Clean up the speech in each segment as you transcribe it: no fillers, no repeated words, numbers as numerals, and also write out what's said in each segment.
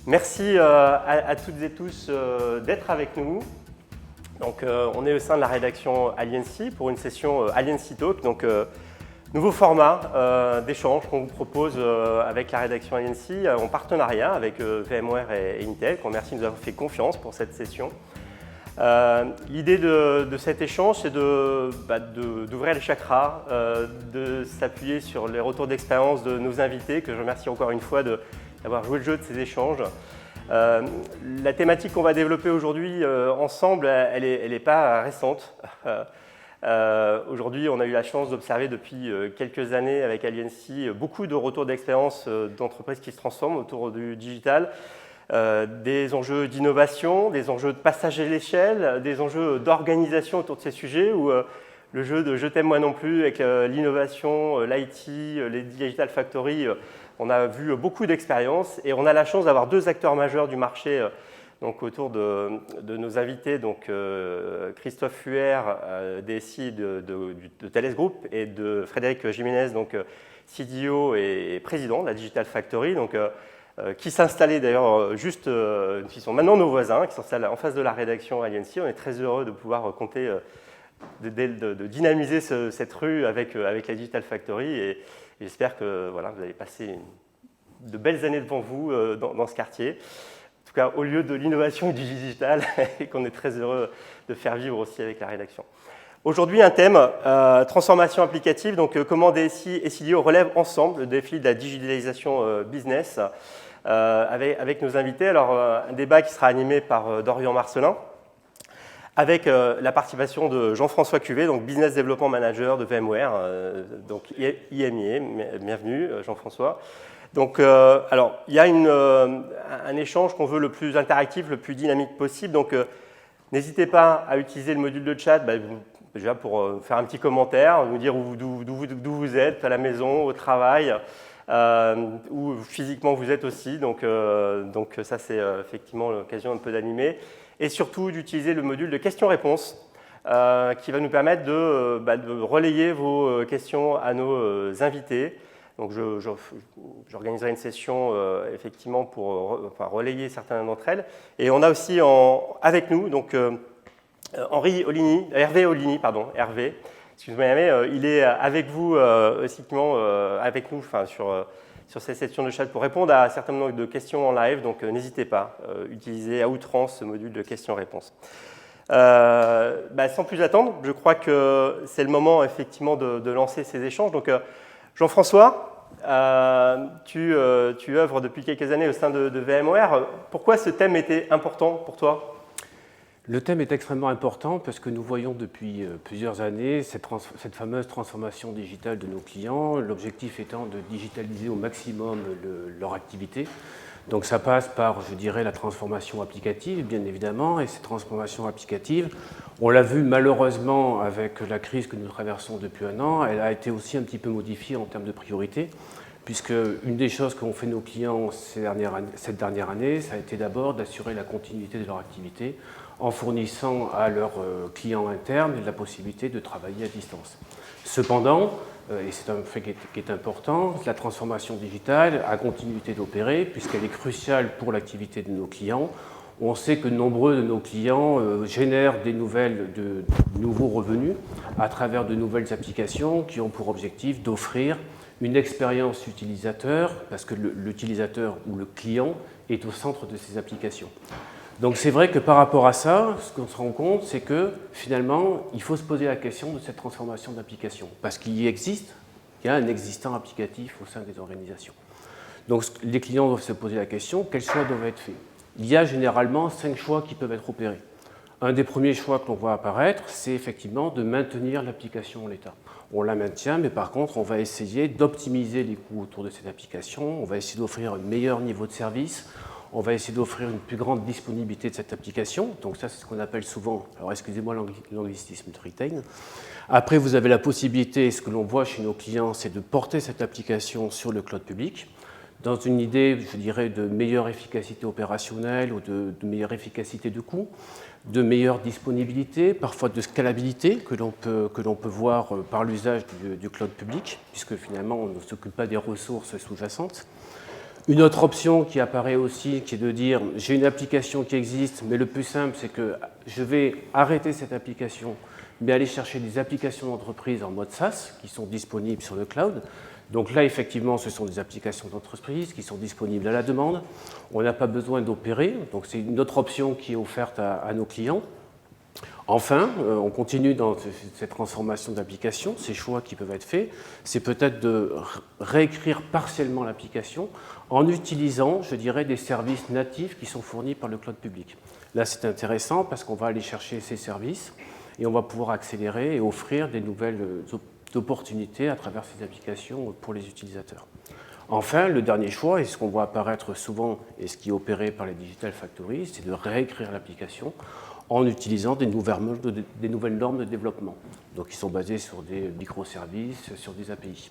Merci à toutes et tous d'être avec nous. Donc, on est au sein de la rédaction Aliency pour une session Aliency Talk. Donc, nouveau format d'échange qu'on vous propose avec la rédaction Aliency en partenariat avec VMware et Intel. On remercie de nous avoir fait confiance pour cette session. L'idée de cet échange, c'est d'ouvrir les chakras, de s'appuyer sur les retours d'expérience de nos invités, que je remercie encore une fois d'avoir joué le jeu de ces échanges. La thématique qu'on va développer aujourd'hui ensemble, elle n'est pas récente. Aujourd'hui, on a eu la chance d'observer depuis quelques années avec Aliency beaucoup de retours d'expérience d'entreprises qui se transforment autour du digital. Des enjeux d'innovation, des enjeux de passage à l'échelle, des enjeux d'organisation autour de ces sujets où le jeu de je t'aime moi non plus avec l'innovation, l'IT, les Digital Factory, on a vu beaucoup d'expériences et on a la chance d'avoir deux acteurs majeurs du marché donc autour de nos invités, donc Christophe Fuer, DSI de Thales Group, et de Frédéric Jiménez, donc CDO et président de la Digital Factory. Donc, qui s'installaient d'ailleurs juste, qui sont maintenant nos voisins, qui s'installent en face de la rédaction Aliency. On est très heureux de pouvoir compter, de dynamiser cette rue avec la Digital Factory et j'espère que voilà, vous allez passer de belles années devant vous dans ce quartier. En tout cas, au lieu de l'innovation et du digital, et qu'on est très heureux de faire vivre aussi avec la rédaction. Aujourd'hui, un thème, transformation applicative, donc comment DSI et CDO relèvent ensemble le défi de la digitalisation business avec nos invités. Alors, un débat qui sera animé par Dorian Marcelin, avec la participation de Jean-François Cuvé, donc Business Development Manager de VMware, donc IMIA, bienvenue Jean-François. Donc, alors, il y a un échange qu'on veut le plus interactif, le plus dynamique possible, donc n'hésitez pas à utiliser le module de chat, déjà pour faire un petit commentaire, nous dire d'où vous êtes, à la maison, au travail, où physiquement vous êtes aussi. Donc ça, c'est effectivement l'occasion un peu d'animer. Et surtout d'utiliser le module de questions-réponses qui va nous permettre de relayer vos questions à nos invités. Donc j'organiserai une session effectivement pour relayer certaines d'entre elles. Et on a aussi avec nous donc, Hervé Olini, excusez-moi, il est avec vous avec nous sur ces sessions de chat pour répondre à un certain nombre de questions en live, donc n'hésitez pas, utilisez à outrance ce module de questions-réponses. Sans plus attendre, je crois que c'est le moment effectivement de lancer ces échanges. Donc Jean-François, tu œuvres depuis quelques années au sein de VMware. Pourquoi ce thème était important pour toi ? Le thème est extrêmement important parce que nous voyons depuis plusieurs années cette fameuse transformation digitale de nos clients, l'objectif étant de digitaliser au maximum leur activité. Donc ça passe par, je dirais, la transformation applicative, bien évidemment, et cette transformation applicative, on l'a vu malheureusement avec la crise que nous traversons depuis un an, elle a été aussi un petit peu modifiée en termes de priorité, puisque une des choses qu'ont fait nos clients cette dernière année, ça a été d'abord d'assurer la continuité de leur activité, en fournissant à leurs clients internes la possibilité de travailler à distance. Cependant, et c'est un fait qui est important, la transformation digitale a continuité d'opérer puisqu'elle est cruciale pour l'activité de nos clients. On sait que nombreux de nos clients génèrent de nouveaux revenus à travers de nouvelles applications qui ont pour objectif d'offrir une expérience utilisateur, parce que l'utilisateur ou le client est au centre de ces applications. Donc c'est vrai que par rapport à ça, ce qu'on se rend compte, c'est que finalement, il faut se poser la question de cette transformation d'application, parce qu'il y a un existant applicatif au sein des organisations. Donc les clients doivent se poser la question, quels choix doivent être faits ? Il y a généralement 5 choix qui peuvent être opérés. Un des premiers choix que l'on voit apparaître, c'est effectivement de maintenir l'application en l'état. On la maintient, mais par contre, on va essayer d'optimiser les coûts autour de cette application, on va essayer d'offrir un meilleur niveau de service, on va essayer d'offrir une plus grande disponibilité de cette application. Donc ça, c'est ce qu'on appelle souvent, alors excusez-moi l'anglicisme de retain. Après, vous avez la possibilité, ce que l'on voit chez nos clients, c'est de porter cette application sur le cloud public, dans une idée, je dirais, de meilleure efficacité opérationnelle ou de meilleure efficacité de coût, de meilleure disponibilité, parfois de scalabilité que l'on peut voir par l'usage du cloud public, puisque finalement, on ne s'occupe pas des ressources sous-jacentes. Une autre option qui apparaît aussi, qui est de dire j'ai une application qui existe, mais le plus simple, c'est que je vais arrêter cette application, mais aller chercher des applications d'entreprise en mode SaaS qui sont disponibles sur le cloud. Donc là, effectivement, ce sont des applications d'entreprise qui sont disponibles à la demande. On n'a pas besoin d'opérer, donc c'est une autre option qui est offerte à nos clients. Enfin, on continue dans cette transformation d'application, ces choix qui peuvent être faits, c'est peut-être de réécrire partiellement l'application en utilisant, je dirais, des services natifs qui sont fournis par le cloud public. Là, c'est intéressant parce qu'on va aller chercher ces services et on va pouvoir accélérer et offrir des nouvelles opportunités à travers ces applications pour les utilisateurs. Enfin, le dernier choix, et ce qu'on voit apparaître souvent et ce qui est opéré par les Digital Factories, c'est de réécrire l'application en utilisant des nouvelles normes de développement, donc qui sont basées sur des microservices, sur des API.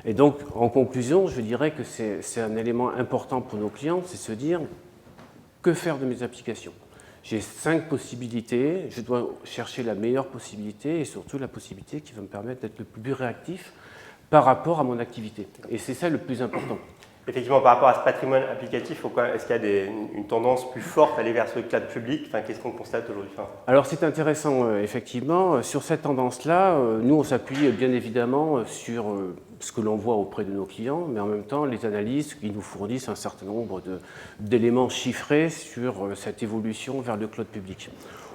Et donc, en conclusion, je dirais que c'est un élément important pour nos clients, c'est se dire, que faire de mes applications ? J'ai 5 possibilités, je dois chercher la meilleure possibilité et surtout la possibilité qui va me permettre d'être le plus réactif par rapport à mon activité. Et c'est ça le plus important. Effectivement, par rapport à ce patrimoine applicatif, est-ce qu'il y a une tendance plus forte à aller vers ce cloud public? Qu'est-ce qu'on constate aujourd'hui? Alors c'est intéressant, effectivement. Sur cette tendance-là, nous on s'appuie bien évidemment sur ce que l'on voit auprès de nos clients, mais en même temps les analyses qui nous fournissent un certain nombre d'éléments chiffrés sur cette évolution vers le cloud public.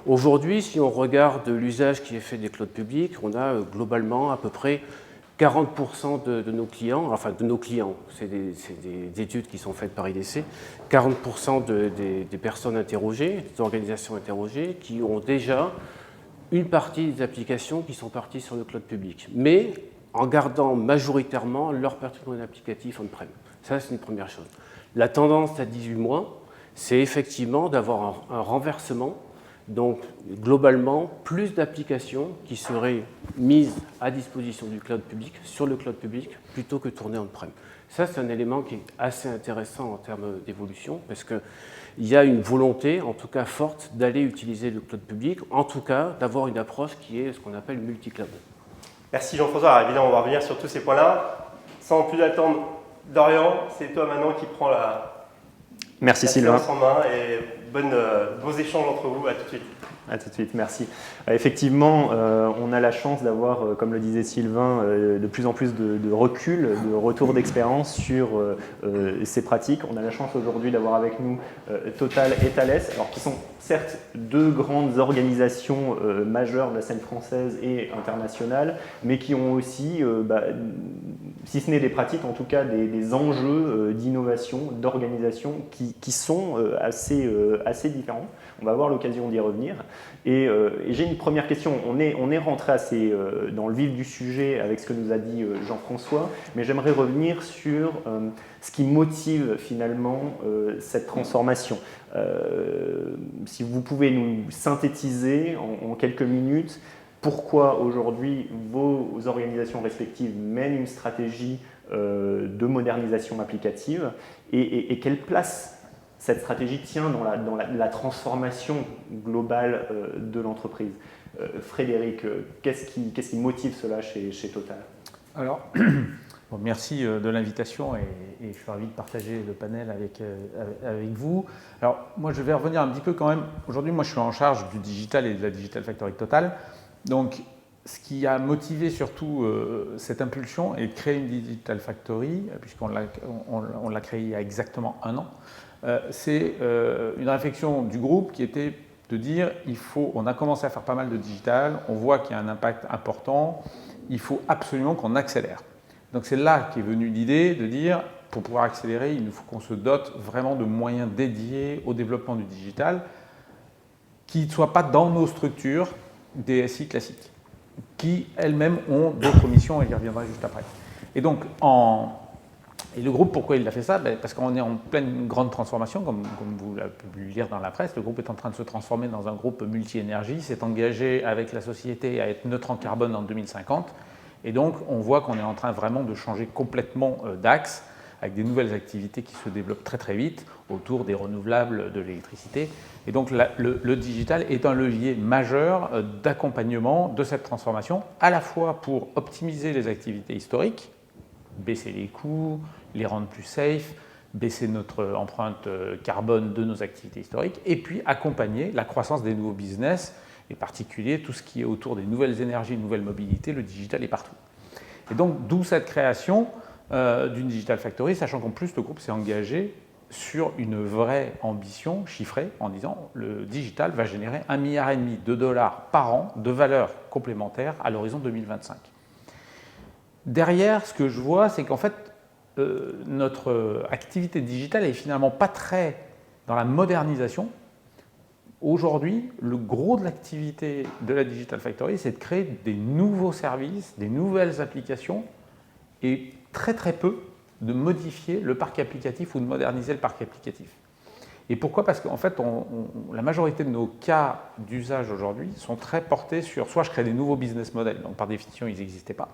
Aujourd'hui, si on regarde l'usage qui est fait des clouds publics, on a globalement à peu près 40% de nos clients, c'est des études qui sont faites par IDC, 40% des personnes interrogées, des organisations interrogées, qui ont déjà une partie des applications qui sont parties sur le cloud public, mais en gardant majoritairement leur patrimoine applicatif on-prem. Ça, c'est une première chose. La tendance à 18 mois, c'est effectivement d'avoir un renversement. Donc, globalement, plus d'applications qui seraient mises à disposition du cloud public, sur le cloud public, plutôt que tournées on-prem. Ça, c'est un élément qui est assez intéressant en termes d'évolution, parce qu'il y a une volonté, en tout cas forte, d'aller utiliser le cloud public, en tout cas, d'avoir une approche qui est ce qu'on appelle multi-cloud. Merci Jean-François. Alors évidemment, on va revenir sur tous ces points-là. Sans plus attendre, Dorian, c'est toi maintenant qui prends la séance en main et beaux échanges entre vous. À tout de suite. À tout de suite, merci. Effectivement, on a la chance d'avoir, comme le disait Sylvain, de plus en plus de recul, de retour d'expérience sur ces pratiques. On a la chance aujourd'hui d'avoir avec nous Total et Thales, alors qui sont certes deux grandes organisations majeures de la scène française et internationale, mais qui ont aussi, si ce n'est des pratiques, en tout cas des enjeux d'innovation, d'organisation qui sont assez différents. On va avoir l'occasion d'y revenir. Et j'ai une première question. On est rentré assez dans le vif du sujet avec ce que nous a dit Jean-François, mais j'aimerais revenir sur ce qui motive finalement cette transformation. Si vous pouvez nous synthétiser en quelques minutes, pourquoi aujourd'hui vos organisations respectives mènent une stratégie de modernisation applicative et quelle place cette stratégie tient dans la transformation globale de l'entreprise. Frédéric, qu'est-ce qui motive cela chez Total? Alors, merci de l'invitation et je suis ravi de partager le panel avec vous. Alors, moi, je vais revenir un petit peu quand même. Aujourd'hui, moi, je suis en charge du digital et de la Digital Factory Total. Donc, ce qui a motivé surtout cette impulsion est de créer une Digital Factory, puisqu'on l'a créée il y a exactement 1 an. C'est une réflexion du groupe qui était de dire on a commencé à faire pas mal de digital, on voit qu'il y a un impact important, il faut absolument qu'on accélère. Donc c'est là qu'est venue l'idée de dire pour pouvoir accélérer, il nous faut qu'on se dote vraiment de moyens dédiés au développement du digital qui ne soient pas dans nos structures DSI classiques, qui elles-mêmes ont d'autres missions et j'y reviendrai juste après. Et donc Et le groupe, pourquoi il a fait ça? Parce qu'on est en pleine grande transformation, comme vous l'avez pu lire dans la presse. Le groupe est en train de se transformer dans un groupe multi-énergie, s'est engagé avec la société à être neutre en carbone en 2050. Et donc, on voit qu'on est en train vraiment de changer complètement d'axe, avec des nouvelles activités qui se développent très très vite autour des renouvelables, de l'électricité. Et donc, le digital est un levier majeur d'accompagnement de cette transformation, à la fois pour optimiser les activités historiques, baisser les coûts, les rendre plus safe, baisser notre empreinte carbone de nos activités historiques, et puis accompagner la croissance des nouveaux business, et en particulier tout ce qui est autour des nouvelles énergies, nouvelles mobilités, le digital est partout. Et donc d'où cette création d'une Digital Factory, sachant qu'en plus le groupe s'est engagé sur une vraie ambition chiffrée en disant le digital va générer 1,5 milliard de dollars par an de valeur complémentaire à l'horizon 2025. Derrière, ce que je vois, c'est qu'en fait, notre activité digitale est finalement pas très dans la modernisation. Aujourd'hui, le gros de l'activité de la Digital Factory, c'est de créer des nouveaux services, des nouvelles applications et très très peu de modifier le parc applicatif ou de moderniser le parc applicatif. Et pourquoi? Parce qu'en fait, la majorité de nos cas d'usage aujourd'hui sont très portés sur soit je crée des nouveaux business models, donc par définition ils n'existaient pas,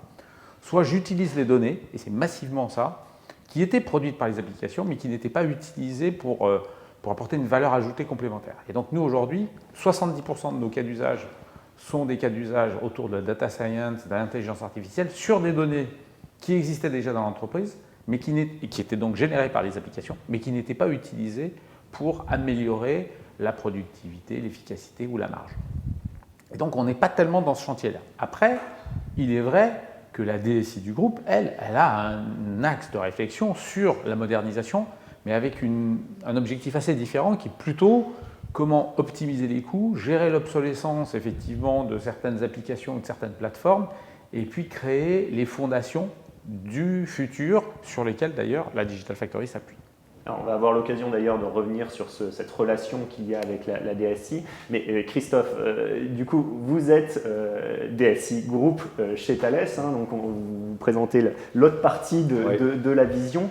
soit j'utilise les données, et c'est massivement ça, qui étaient produites par les applications mais qui n'étaient pas utilisées pour apporter une valeur ajoutée complémentaire. Et donc nous aujourd'hui, 70% de nos cas d'usage sont des cas d'usage autour de la data science, de l'intelligence artificielle, sur des données qui existaient déjà dans l'entreprise, mais qui étaient donc générées par les applications, mais qui n'étaient pas utilisées pour améliorer la productivité, l'efficacité ou la marge. Et donc on n'est pas tellement dans ce chantier-là. Après, il est vrai que la DSI du groupe, elle a un axe de réflexion sur la modernisation, mais avec un objectif assez différent qui est plutôt comment optimiser les coûts, gérer l'obsolescence effectivement de certaines applications ou de certaines plateformes, et puis créer les fondations du futur sur lesquelles d'ailleurs la Digital Factory s'appuie. Alors, on va avoir l'occasion d'ailleurs de revenir sur cette relation qu'il y a avec la DSI. Mais Christophe, du coup, vous êtes DSI groupe chez Thales, hein, donc vous présentez l'autre partie de la vision.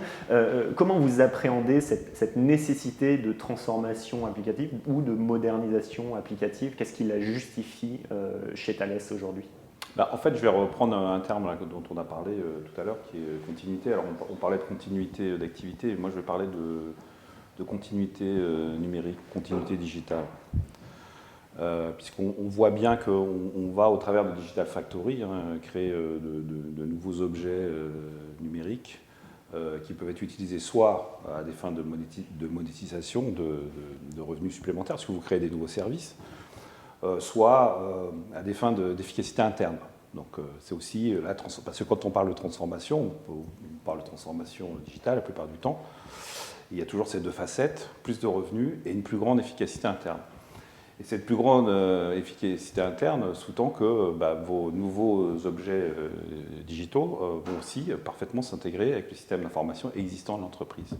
Comment vous appréhendez cette nécessité de transformation applicative ou de modernisation applicative? Qu'est-ce qui la justifie chez Thales aujourd'hui? En fait, je vais reprendre un terme là, dont on a parlé tout à l'heure, qui est continuité. Alors, on parlait de continuité d'activité, moi je vais parler de continuité numérique, continuité digitale. Puisqu'on voit bien qu'on va, au travers de Digital Factory, créer de nouveaux objets numériques qui peuvent être utilisés soit à des fins de monétisation, de revenus supplémentaires, parce que vous créez des nouveaux services, soit à des fins d'efficacité interne. Donc c'est aussi parce que quand on parle de transformation, on parle de transformation digitale la plupart du temps, il y a toujours ces deux facettes, plus de revenus et une plus grande efficacité interne. Et cette plus grande efficacité interne sous-tend que vos nouveaux objets digitaux vont aussi parfaitement s'intégrer avec le système d'information existant de l'entreprise.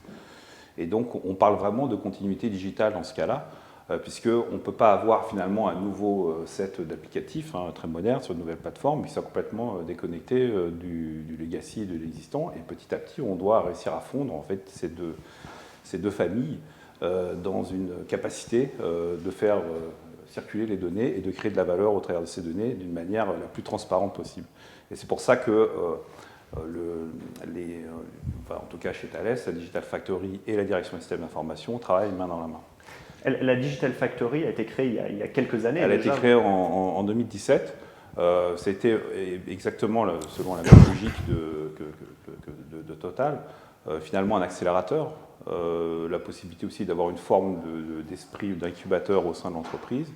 Et donc on parle vraiment de continuité digitale dans ce cas-là, puisqu'on ne peut pas avoir finalement un nouveau set d'applicatifs très moderne sur une nouvelle plateforme qui soit complètement déconnecté du legacy et de l'existant. Et petit à petit, on doit réussir à fondre en fait, ces deux familles dans une capacité de faire circuler les données et de créer de la valeur au travers de ces données d'une manière la plus transparente possible. Et c'est pour ça que en tout cas chez Thales, la Digital Factory et la direction des systèmes d'information travaillent main dans la main. La Digital Factory a été créée il y a quelques années. Elle a été créée en 2017. C'était exactement selon la même logique de Total. Finalement, un accélérateur, la possibilité aussi d'avoir une forme d'esprit d'incubateur au sein de l'entreprise,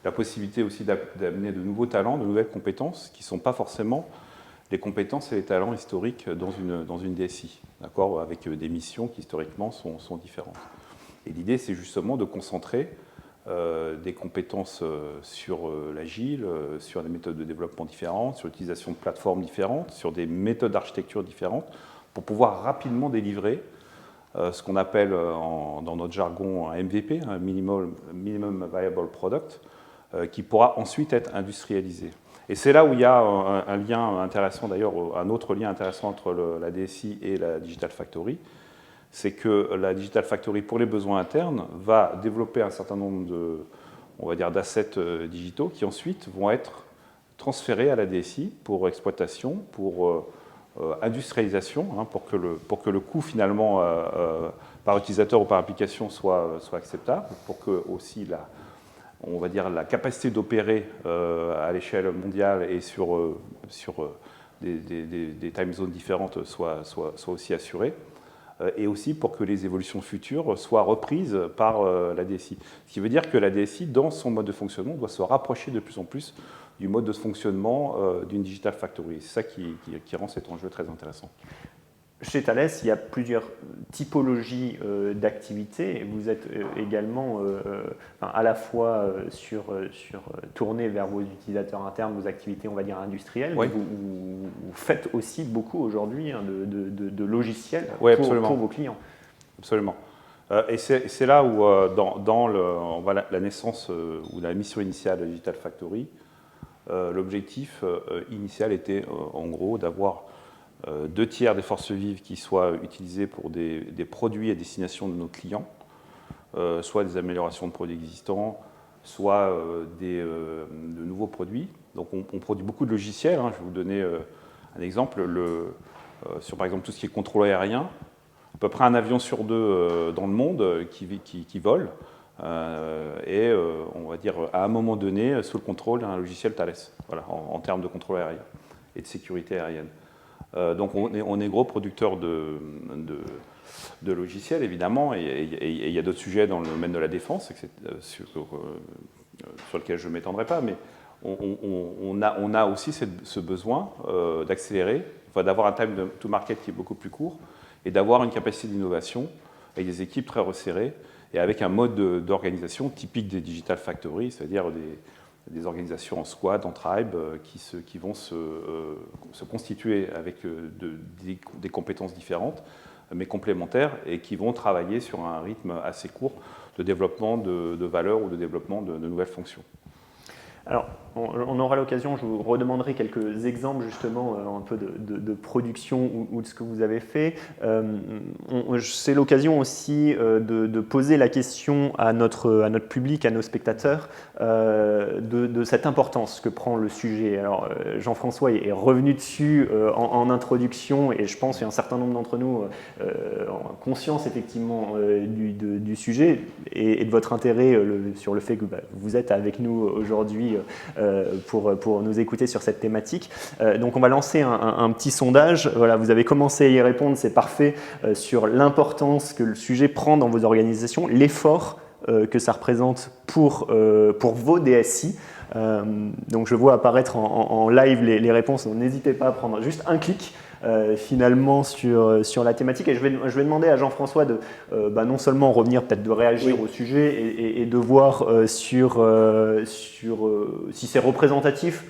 la possibilité aussi d'amener de nouveaux talents, de nouvelles compétences qui ne sont pas forcément les compétences et les talents historiques dans une DSI, d'accord, avec des missions qui historiquement sont différentes. Et l'idée, c'est justement de concentrer des compétences sur l'agile, sur des méthodes de développement différentes, sur l'utilisation de plateformes différentes, sur des méthodes d'architecture différentes, pour pouvoir rapidement délivrer ce qu'on appelle dans notre jargon un MVP, un Minimum Viable Product, qui pourra ensuite être industrialisé. Et c'est là où il y a un lien intéressant, d'ailleurs, un autre lien intéressant entre la DSI et la Digital Factory, c'est que la Digital Factory, pour les besoins internes, va développer un certain nombre d'assets digitaux qui ensuite vont être transférés à la DSI pour exploitation, pour industrialisation, pour que le coût finalement par utilisateur ou par application soit acceptable, pour que aussi la capacité d'opérer à l'échelle mondiale et sur des time zones différentes soit aussi assurée. et aussi pour que les évolutions futures soient reprises par la DSI. Ce qui veut dire que la DSI, dans son mode de fonctionnement, doit se rapprocher de plus en plus du mode de fonctionnement d'une Digital Factory. C'est ça qui rend cet enjeu très intéressant. Chez Thales, il y a plusieurs typologies d'activités. Vous êtes également à la fois tourné vers vos utilisateurs internes, vos activités, on va dire, industrielles. Oui. Mais vous faites aussi beaucoup aujourd'hui de logiciels pour vos clients. Absolument. Et c'est là où, dans la naissance ou la mission initiale de Digital Factory, l'objectif initial était en gros d'avoir 2 tiers des forces vives qui soient utilisées pour des produits à destination de nos clients, soit des améliorations de produits existants, soit de nouveaux produits. Donc on produit beaucoup de logiciels. Je vais vous donner un exemple. Sur par exemple tout ce qui est contrôle aérien, à peu près un avion sur 2 dans le monde qui vole. Et on va dire à un moment donné sous le contrôle d'un logiciel Thales, voilà, en termes de contrôle aérien et de sécurité aérienne. Donc on est gros producteur de logiciels évidemment, et il y a d'autres sujets dans le domaine de la défense sur lequel je ne m'étendrai pas, mais on a aussi ce besoin d'accélérer, d'avoir un time to market qui est beaucoup plus court et d'avoir une capacité d'innovation avec des équipes très resserrées et avec un mode d'organisation typique des Digital Factory, c'est-à-dire des organisations en squad, en tribe, qui vont se constituer avec des compétences différentes, mais complémentaires, et qui vont travailler sur un rythme assez court de développement de valeurs ou de développement de nouvelles fonctions. Alors, on aura l'occasion, je vous redemanderai quelques exemples justement un peu de production ou de ce que vous avez fait. C'est l'occasion aussi de poser la question à notre public, à nos spectateurs, de cette importance que prend le sujet. Alors, Jean-François est revenu dessus en introduction, et je pense qu'il y a un certain nombre d'entre nous ont conscience effectivement du sujet et de votre intérêt sur le fait que vous êtes avec nous aujourd'hui pour nous écouter sur cette thématique. Donc on va lancer un petit sondage. Voilà, vous avez commencé à y répondre, c'est parfait, sur l'importance que le sujet prend dans vos organisations, l'effort que ça représente pour vos DSI. Donc je vois apparaître en live les réponses, donc n'hésitez pas à prendre juste un clic finalement sur la thématique, et je vais demander à Jean-François de non seulement revenir, peut-être de réagir au sujet et de voir si c'est représentatif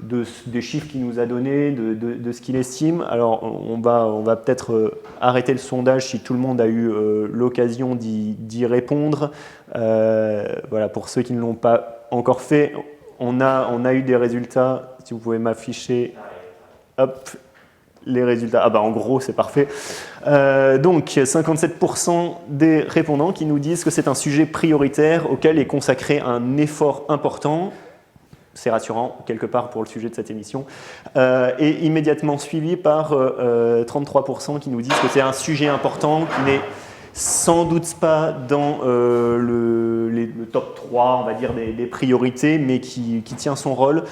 des chiffres qu'il nous a donnés, de ce qu'il estime. Alors on va peut-être arrêter le sondage si tout le monde a eu l'occasion d'y répondre. Voilà, pour ceux qui ne l'ont pas encore fait, on a eu des résultats, si vous pouvez m'afficher, hop, les résultats. En gros, c'est parfait. Donc, 57% des répondants qui nous disent que c'est un sujet prioritaire auquel est consacré un effort important. C'est rassurant, quelque part, pour le sujet de cette émission. Et immédiatement suivi par 33% qui nous disent que c'est un sujet important qui n'est sans doute pas dans le top 3, on va dire, des priorités, mais qui tient son rôle.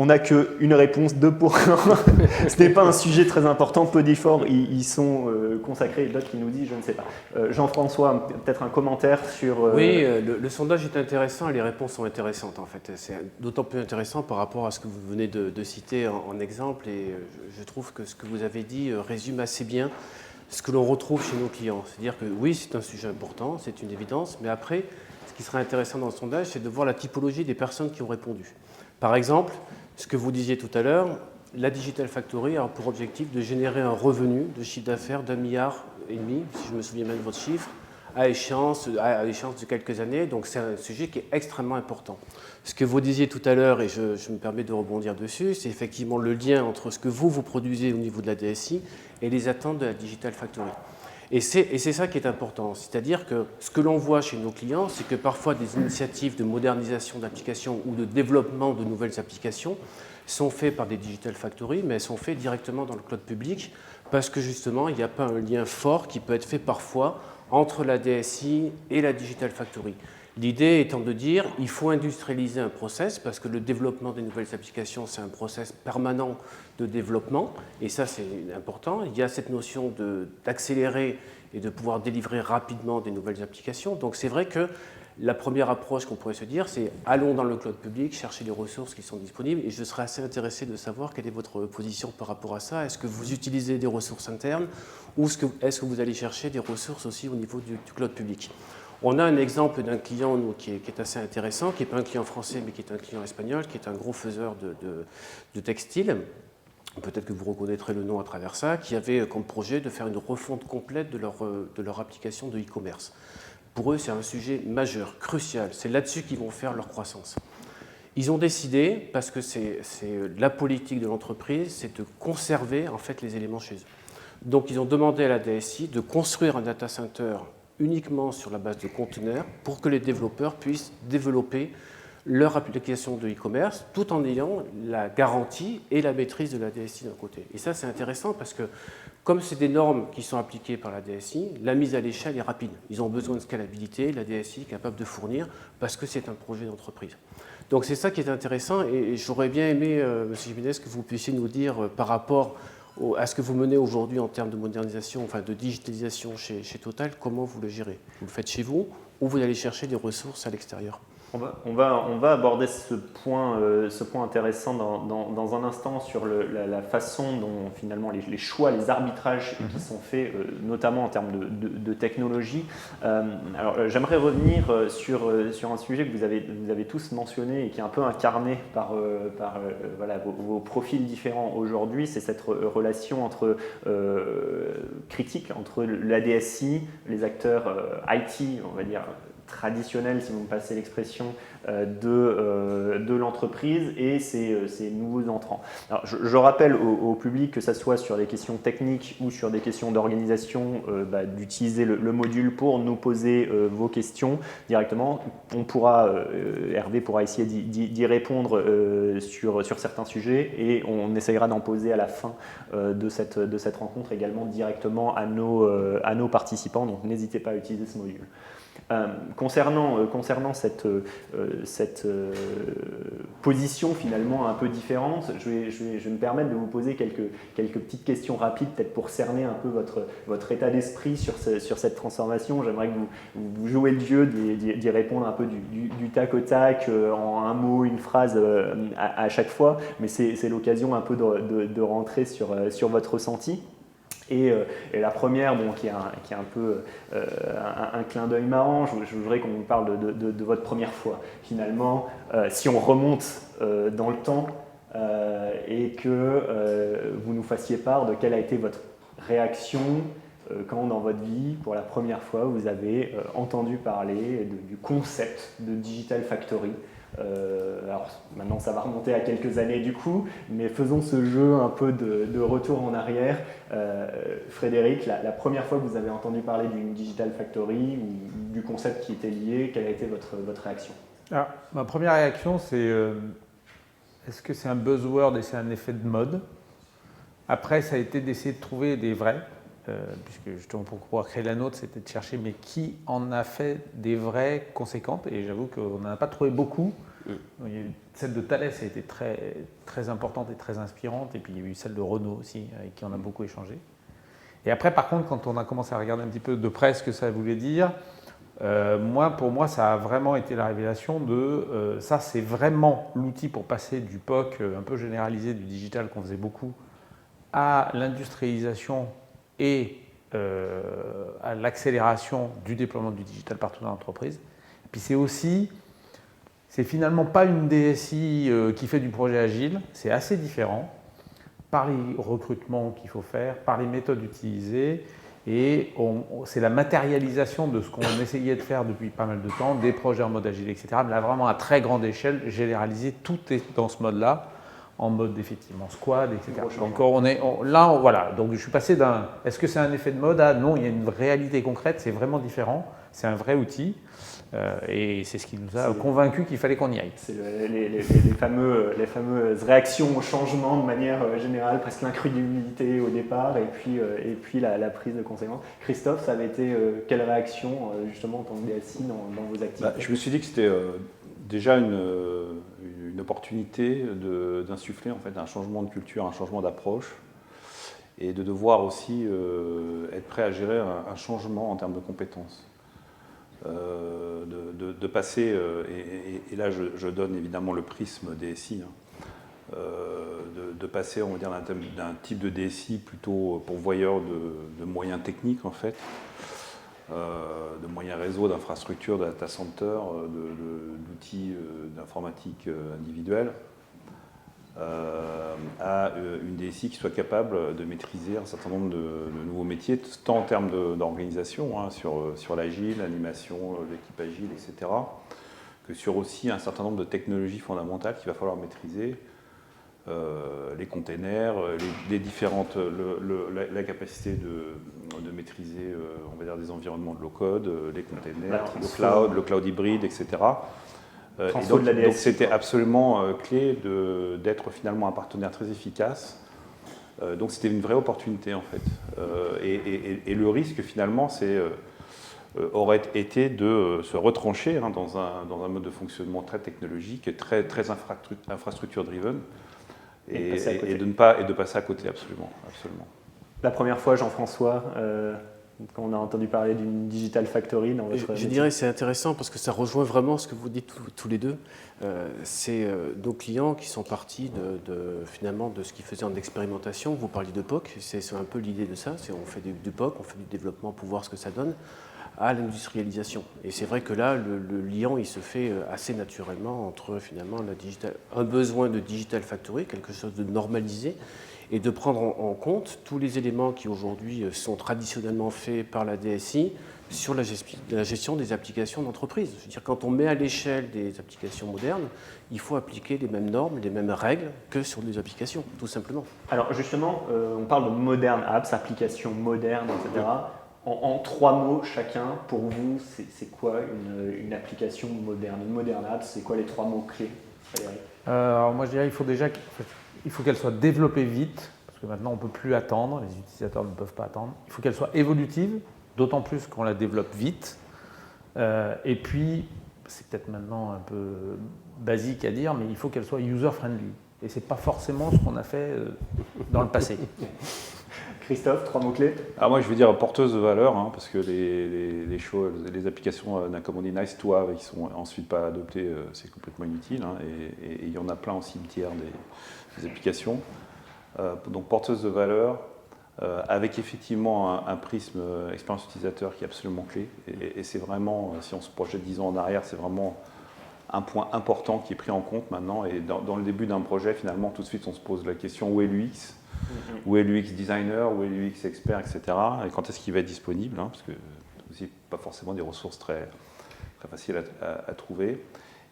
On n'a qu'une réponse, 2%. Ce n'est pas un sujet très important, peu d'efforts y sont consacrés. D'autres qui nous disent, je ne sais pas. Jean-François, peut-être un commentaire sur… Oui, le sondage est intéressant et les réponses sont intéressantes en fait. C'est d'autant plus intéressant par rapport à ce que vous venez de citer en exemple, et je trouve que ce que vous avez dit résume assez bien ce que l'on retrouve chez nos clients. C'est-à-dire que oui, c'est un sujet important, c'est une évidence, mais après, ce qui serait intéressant dans le sondage, c'est de voir la typologie des personnes qui ont répondu. Par exemple, ce que vous disiez tout à l'heure, la Digital Factory a pour objectif de générer un revenu de chiffre d'affaires d'1,5 milliard, si je me souviens bien de votre chiffre, à échéance de quelques années. Donc c'est un sujet qui est extrêmement important. Ce que vous disiez tout à l'heure, et je me permets de rebondir dessus, c'est effectivement le lien entre ce que vous produisez au niveau de la DSI et les attentes de la Digital Factory. Et c'est ça qui est important, c'est-à-dire que ce que l'on voit chez nos clients, c'est que parfois des initiatives de modernisation d'applications ou de développement de nouvelles applications sont faites par des Digital Factory, mais elles sont faites directement dans le cloud public parce que justement, il n'y a pas un lien fort qui peut être fait parfois entre la DSI et la Digital Factory. L'idée étant de dire il faut industrialiser un process parce que le développement des nouvelles applications, c'est un process permanent de développement et ça c'est important. Il y a cette notion d'accélérer et de pouvoir délivrer rapidement des nouvelles applications. Donc c'est vrai que la première approche qu'on pourrait se dire, c'est allons dans le cloud public, chercher les ressources qui sont disponibles et je serais assez intéressé de savoir quelle est votre position par rapport à ça. Est-ce que vous utilisez des ressources internes ou est-ce que vous allez chercher des ressources aussi au niveau du cloud public? On a un exemple d'un client nous, qui est assez intéressant, qui n'est pas un client français, mais qui est un client espagnol, qui est un gros faiseur de textiles. Peut-être que vous reconnaîtrez le nom à travers ça, qui avait comme projet de faire une refonte complète de leur application de e-commerce. Pour eux, c'est un sujet majeur, crucial. C'est là-dessus qu'ils vont faire leur croissance. Ils ont décidé, parce que c'est la politique de l'entreprise, c'est de conserver en fait les éléments chez eux. Donc, ils ont demandé à la DSI de construire un data center uniquement sur la base de conteneurs pour que les développeurs puissent développer leur application de e-commerce tout en ayant la garantie et la maîtrise de la DSI d'un côté. Et ça, c'est intéressant parce que comme c'est des normes qui sont appliquées par la DSI, la mise à l'échelle est rapide. Ils ont besoin de scalabilité, la DSI est capable de fournir parce que c'est un projet d'entreprise. Donc c'est ça qui est intéressant et j'aurais bien aimé, M. Jiménez, que vous puissiez nous dire par rapport à ce que vous menez aujourd'hui en termes de modernisation, enfin de digitalisation chez Total, comment vous le gérez? Vous le faites chez vous ou vous allez chercher des ressources à l'extérieur? On va aborder ce point intéressant dans un instant sur la façon dont finalement les choix, les arbitrages qui sont faits, notamment en termes de technologie. Alors j'aimerais revenir sur un sujet que vous avez tous mentionné et qui est un peu incarné par voilà, vos profils différents aujourd'hui, c'est cette relation critique entre la DSI, les acteurs IT, on va dire, traditionnel, si vous me passez l'expression, de l'entreprise et ces nouveaux entrants. Alors, je rappelle au public, que ce soit sur des questions techniques ou sur des questions d'organisation, d'utiliser le module pour nous poser vos questions directement. Hervé pourra essayer d'y répondre sur certains sujets et on essayera d'en poser à la fin de cette rencontre également directement à nos participants, donc n'hésitez pas à utiliser ce module. Concernant cette position finalement un peu différente, je vais me permettre de vous poser quelques petites questions rapides, peut-être pour cerner un peu votre état d'esprit sur cette transformation. J'aimerais que vous jouez le jeu d'y répondre un peu du tac au tac, en un mot, une phrase à chaque fois, mais c'est l'occasion un peu de rentrer sur votre ressenti. Et la première, qui est un peu un clin d'œil marrant, je voudrais qu'on vous parle de votre première fois. Finalement, si on remonte dans le temps et que vous nous fassiez part de quelle a été votre réaction quand dans votre vie, pour la première fois, vous avez entendu parler du concept de Digital Factory. Alors maintenant ça va remonter à quelques années du coup, mais faisons ce jeu un peu de retour en arrière. Frédéric, la première fois que vous avez entendu parler d'une Digital Factory ou du concept qui était lié, quelle a été votre réaction? Alors, ma première réaction c'est est-ce que c'est un buzzword et c'est un effet de mode? Après ça a été d'essayer de trouver des vrais, puisque justement pour pouvoir créer la nôtre, c'était de chercher mais qui en a fait des vraies conséquentes, et j'avoue qu'on n'en a pas trouvé beaucoup. Celle de Thales a été très, très importante et très inspirante, et puis il y a eu celle de Renault aussi, avec qui on a beaucoup échangé. Et après par contre, quand on a commencé à regarder un petit peu de près ce que ça voulait dire, pour moi ça a vraiment été la révélation de ça c'est vraiment l'outil pour passer du POC un peu généralisé du digital qu'on faisait beaucoup à l'industrialisation et à l'accélération du déploiement du digital partout dans l'entreprise. Et puis c'est finalement pas une DSI qui fait du projet agile, c'est assez différent par les recrutements qu'il faut faire, par les méthodes utilisées, et c'est la matérialisation de ce qu'on essayait de faire depuis pas mal de temps, des projets en mode agile, etc. Mais là vraiment à très grande échelle, généralisé, tout est dans ce mode-là, en mode effectivement squad, etc. Donc voilà, donc je suis passé d'un est-ce que c'est un effet de mode à non, il y a une réalité concrète, c'est vraiment différent, c'est un vrai outil. Et c'est ce qui nous a convaincus qu'il fallait qu'on y aille. C'est les fameuses réactions au changement de manière générale, presque l'incrédulité au départ, et puis la prise de conséquence. Christophe, ça avait été quelle réaction justement en tant que DSI dans vos activités? Je me suis dit que c'était déjà une opportunité d'insuffler en fait un changement de culture, un changement d'approche, et de devoir aussi être prêt à gérer un changement en termes de compétences. De passer, et là je donne évidemment le prisme DSI, de passer, on va dire, d'un type de DSI plutôt pourvoyeur de moyens techniques en fait, de moyens réseau, d'infrastructures, de data center, d'outils d'informatique individuels, à une DSI qui soit capable de maîtriser un certain nombre de nouveaux métiers, tant en termes d'organisation, sur l'agile, l'animation, l'équipe agile, etc., que sur aussi un certain nombre de technologies fondamentales qu'il va falloir maîtriser, les containers, la capacité de maîtriser, on va dire, des environnements de low-code, les containers, le cloud hybride, etc. Et donc c'était absolument clé d'être finalement un partenaire très efficace. Donc c'était une vraie opportunité en fait. Et le risque finalement aurait été de se retrancher dans un mode de fonctionnement très technologique et très infrastructure-driven et de passer à côté absolument. La première fois, Jean-François, quand on a entendu parler d'une Digital Factory dans votre Je dirais que c'est intéressant parce que ça rejoint vraiment ce que vous dites tous les deux. C'est nos clients qui sont partis finalement de ce qu'ils faisaient en expérimentation. Vous parliez de POC, c'est un peu l'idée de ça. On fait du POC, on fait du développement pour voir ce que ça donne, à l'industrialisation. Et c'est vrai que là, le lien, il se fait assez naturellement entre finalement un besoin de Digital Factory, quelque chose de normalisé, et de prendre en compte tous les éléments qui aujourd'hui sont traditionnellement faits par la DSI sur la gestion des applications d'entreprise. Je veux dire, quand on met à l'échelle des applications modernes, il faut appliquer les mêmes normes, les mêmes règles que sur des applications, tout simplement. Alors justement, on parle de modern apps, applications modernes, etc. En 3 mots chacun, pour vous, c'est quoi une application moderne? Une moderne app, c'est quoi les 3 mots clés, Frédéric? Alors moi je dirais il faut qu'elle soit développée vite, parce que maintenant on ne peut plus attendre, les utilisateurs ne peuvent pas attendre. Il faut qu'elle soit évolutive, d'autant plus qu'on la développe vite. Et puis, c'est peut-être maintenant un peu basique à dire, mais il faut qu'elle soit user-friendly. Et ce n'est pas forcément ce qu'on a fait dans le passé. Christophe, 3 mots-clés? Alors moi je veux dire porteuse de valeur, parce que les applications, comme on dit, nice to have, qui sont ensuite pas adoptées, c'est complètement inutile. Et il y en a plein au cimetière des applications. Donc porteuse de valeur, avec effectivement un prisme expérience utilisateur qui est absolument clé. Et c'est vraiment, si on se projette 10 ans en arrière, c'est vraiment un point important qui est pris en compte maintenant. Et dans le début d'un projet, finalement, tout de suite, on se pose la question où est l'UX? Où est l'UX designer, où est l'UX expert, etc. Et quand est-ce qu'il va être disponible, parce que c'est aussi pas forcément des ressources très faciles à trouver.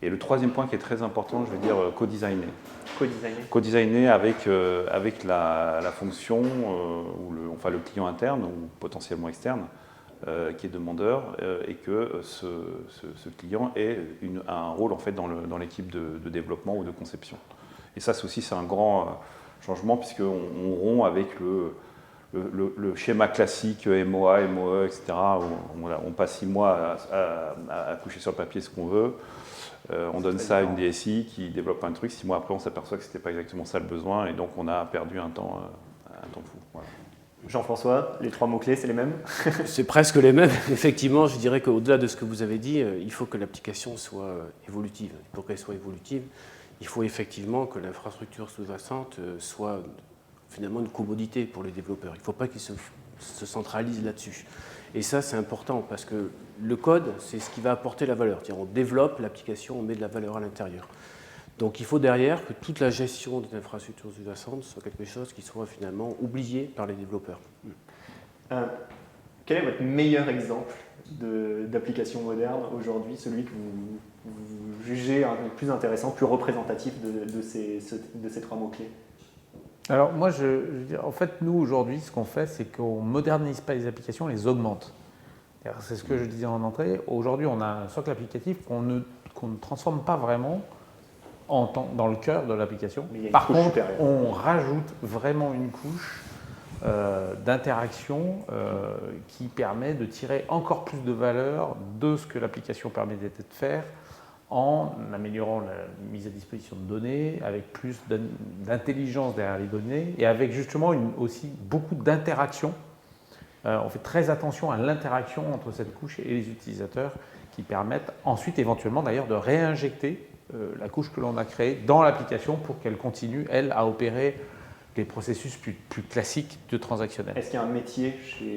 Et le troisième point qui est très important, je veux dire co-designer. Co-designer avec la fonction, le client interne ou potentiellement externe, qui est demandeur, et que ce client ait un rôle en fait dans l'équipe de développement ou de conception. Et ça, c'est un grand changement, puisqu'on rompt avec le schéma classique MOA, MOE, etc. Où on passe 6 mois à coucher sur le papier ce qu'on veut. On donne ça à une DSI qui développe un truc. 6 mois après, on s'aperçoit que ce n'était pas exactement ça le besoin, et donc on a perdu un temps fou. Voilà. Jean-François, les 3 mots-clés, c'est les mêmes? C'est presque les mêmes. Effectivement, je dirais qu'au-delà de ce que vous avez dit, il faut que l'application soit évolutive. Pour qu'elle soit évolutive, il faut effectivement que l'infrastructure sous-jacente soit finalement une commodité pour les développeurs. Il ne faut pas qu'ils se centralisent là-dessus. Et ça, c'est important parce que le code, c'est ce qui va apporter la valeur. On développe l'application, on met de la valeur à l'intérieur. Donc il faut derrière que toute la gestion des infrastructures sous-jacentes soit quelque chose qui soit finalement oublié par les développeurs. Quel est votre meilleur exemple d'application moderne aujourd'hui, celui que vous jugez le plus intéressant, plus représentatif de ces 3 mots-clés? Alors moi, je veux dire, en fait, nous aujourd'hui, ce qu'on fait, c'est qu'on ne modernise pas les applications, on les augmente. C'est ce que je disais en entrée. Aujourd'hui, on a un socle applicatif qu'on ne transforme pas vraiment dans le cœur de l'application. Par contre, on rajoute vraiment une couche d'interaction qui permet de tirer encore plus de valeur de ce que l'application permet de faire en améliorant la mise à disposition de données, avec plus d'intelligence derrière les données et avec justement aussi beaucoup d'interaction. On fait très attention à l'interaction entre cette couche et les utilisateurs qui permettent ensuite éventuellement d'ailleurs de réinjecter la couche que l'on a créée dans l'application pour qu'elle continue, elle, à opérer les processus plus classiques de transactionnel. Est-ce qu'il y a un métier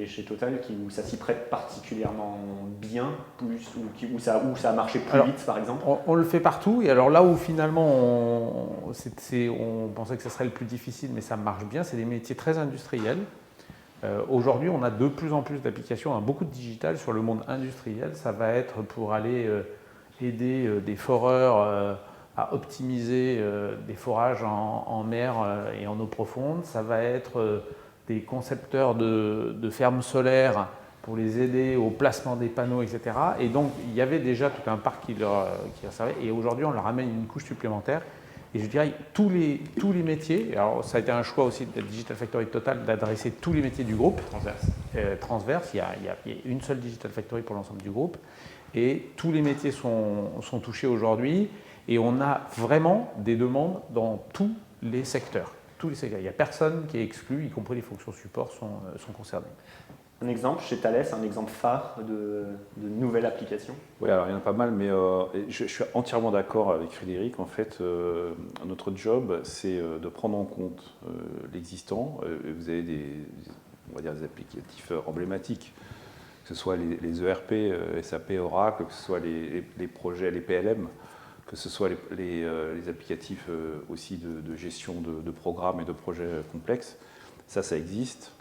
chez Total où ça s'y prête particulièrement bien, où ça a marché plus vite par exemple? On le fait partout, et alors là où finalement on pensait que ce serait le plus difficile, mais ça marche bien, c'est des métiers très industriels. Aujourd'hui, on a de plus en plus d'applications, beaucoup de digital sur le monde industriel. Ça va être pour aller aider des foreurs à optimiser des forages en mer et en eau profonde. Ça va être des concepteurs de fermes solaires pour les aider au placement des panneaux, etc. Et donc, il y avait déjà tout un parc qui leur servait. Et aujourd'hui, on leur amène une couche supplémentaire. Et je dirais, tous les métiers, alors ça a été un choix aussi de Digital Factory Total d'adresser tous les métiers du groupe. Transverse. Il y a une seule Digital Factory pour l'ensemble du groupe. Et tous les métiers sont touchés aujourd'hui. Et on a vraiment des demandes dans tous les secteurs. Il n'y a personne qui est exclu, y compris les fonctions support sont concernées. Un exemple chez Thales, un exemple phare de nouvelle application? Oui, alors il y en a pas mal, mais je suis entièrement d'accord avec Frédéric. En fait, notre job, c'est de prendre en compte l'existant. Vous avez on va dire des applicatifs emblématiques, que ce soit les ERP, SAP, Oracle, que ce soit les projets, les PLM, que ce soit les applicatifs aussi de gestion de programmes et de projets complexes. Ça existe.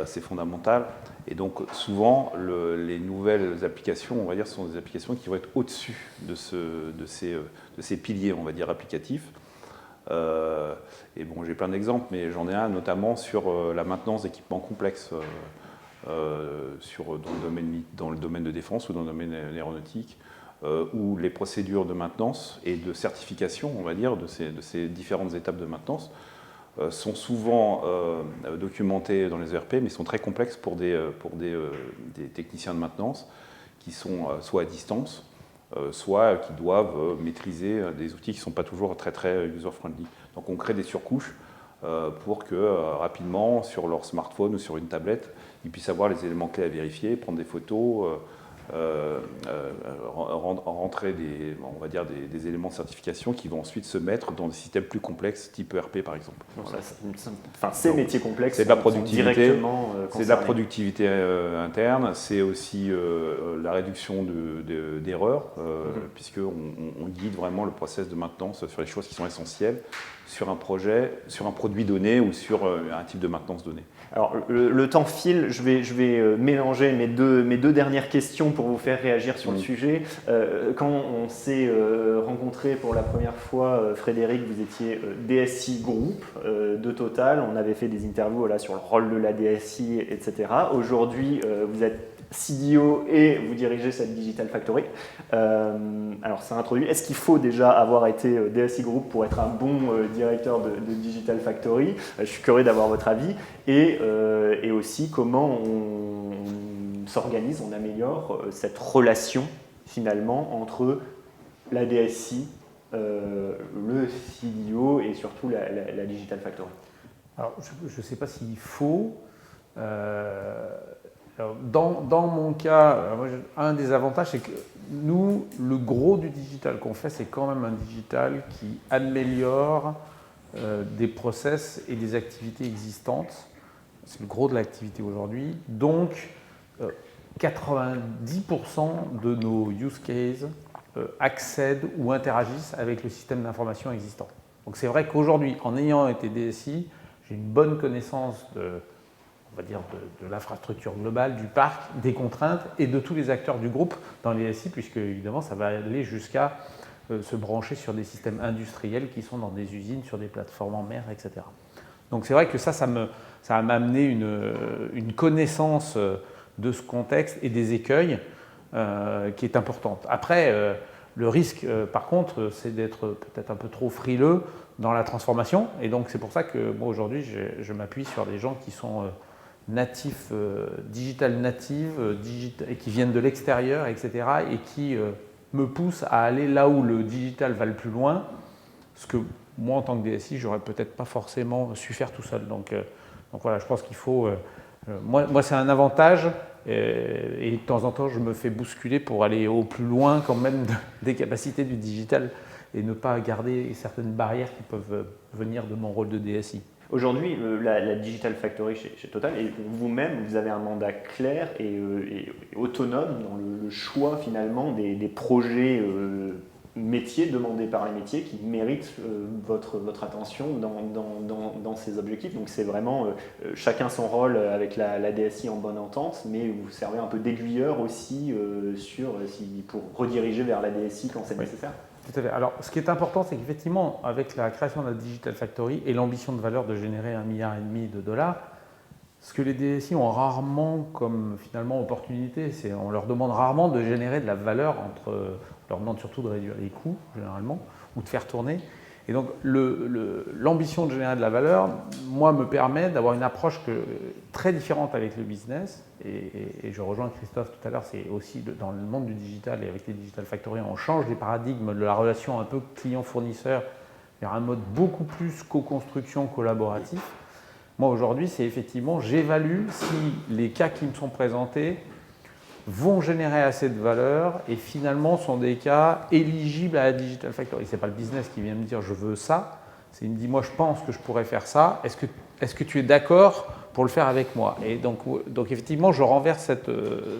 C'est fondamental. Et donc, souvent, les nouvelles applications, on va dire, sont des applications qui vont être au-dessus de ces piliers, on va dire, applicatifs. Et bon, j'ai plein d'exemples, mais j'en ai un notamment sur la maintenance d'équipements complexes dans le domaine de défense ou dans le domaine aéronautique, où les procédures de maintenance et de certification, on va dire, de ces différentes étapes de maintenance, sont souvent documentés dans les ERP, mais sont très complexes pour des techniciens de maintenance qui sont soit à distance, soit qui doivent maîtriser des outils qui ne sont pas toujours très user-friendly. Donc on crée des surcouches pour que rapidement, sur leur smartphone ou sur une tablette, ils puissent avoir les éléments clés à vérifier, prendre des photos, rentrer des éléments de certification qui vont ensuite se mettre dans des systèmes plus complexes, type ERP par exemple. Voilà. Ces métiers complexes, c'est de la productivité, c'est de la productivité interne, c'est aussi la réduction d'erreurs, puisqu'on guide vraiment le process de maintenance sur les choses qui sont essentielles sur un projet, sur un produit donné ou sur un type de maintenance donné. Alors, le temps file, je vais mélanger mes deux dernières questions pour vous faire réagir sur le sujet. Quand on s'est rencontrés pour la première fois, Frédéric, vous étiez DSI Group de Total. On avait fait des interviews sur le rôle de la DSI, etc. Aujourd'hui, vous êtes CDO et vous dirigez cette Digital Factory. Alors, ça introduit. Est-ce qu'il faut déjà avoir été DSI Group pour être un bon directeur de Digital Factory? Je suis curieux d'avoir votre avis. Et aussi comment on s'organise, on améliore cette relation finalement entre la DSI, le CDO et surtout la Digital Factory. Alors, je ne sais pas s'il faut. Alors, dans mon cas, un des avantages, c'est que nous, le gros du digital qu'on fait, c'est quand même un digital qui améliore des process et des activités existantes. C'est le gros de l'activité aujourd'hui. Donc, 90% de nos use cases accèdent ou interagissent avec le système d'information existant. Donc, c'est vrai qu'aujourd'hui, en ayant été DSI, j'ai une bonne connaissance de l'infrastructure globale, du parc, des contraintes et de tous les acteurs du groupe dans les SI, puisque évidemment, ça va aller jusqu'à se brancher sur des systèmes industriels qui sont dans des usines, sur des plateformes en mer, etc. Donc, c'est vrai que ça va m'amener une connaissance de ce contexte et des écueils qui est importante. Après, le risque, par contre, c'est d'être peut-être un peu trop frileux dans la transformation. Et donc, c'est pour ça que moi, aujourd'hui, je m'appuie sur des gens qui sont natifs, digital natives, et qui viennent de l'extérieur, etc. et qui me poussent à aller là où le digital va le plus loin, ce que moi, en tant que DSI, j'aurais peut-être pas forcément su faire tout seul. Donc voilà, je pense qu'il faut... moi c'est un avantage, et de temps en temps, je me fais bousculer pour aller au plus loin quand même des capacités du digital et ne pas garder certaines barrières qui peuvent venir de mon rôle de DSI. Aujourd'hui, la Digital Factory chez Total, et vous-même, vous avez un mandat clair et autonome dans le choix finalement des projets métiers demandés par les métiers qui méritent votre attention dans ces objectifs. Donc c'est vraiment chacun son rôle avec la DSI en bonne entente, mais vous servez un peu d'aiguilleur aussi pour rediriger vers la DSI quand c'est nécessaire. Tout à fait. Alors, ce qui est important, c'est qu'effectivement, avec la création de la Digital Factory et l'ambition de valeur de générer 1,5 milliard de dollars, ce que les DSI ont rarement comme finalement opportunité, c'est on leur demande rarement de générer de la valeur on leur demande surtout de réduire les coûts généralement ou de faire tourner. Et donc l'ambition de générer de la valeur, moi, me permet d'avoir une approche très différente avec le business. Et je rejoins Christophe tout à l'heure, c'est aussi dans le monde du digital et avec les Digital Factory, on change les paradigmes de la relation un peu client-fournisseur vers un mode beaucoup plus co-construction collaboratif. Moi, aujourd'hui, c'est effectivement, j'évalue si les cas qui me sont présentés vont générer assez de valeur et finalement sont des cas éligibles à la Digital Factory. Ce n'est pas le business qui vient me dire « je veux ça », c'est il me dit « moi je pense que je pourrais faire ça, est-ce que tu es d'accord pour le faire avec moi ?» Et donc effectivement, je renverse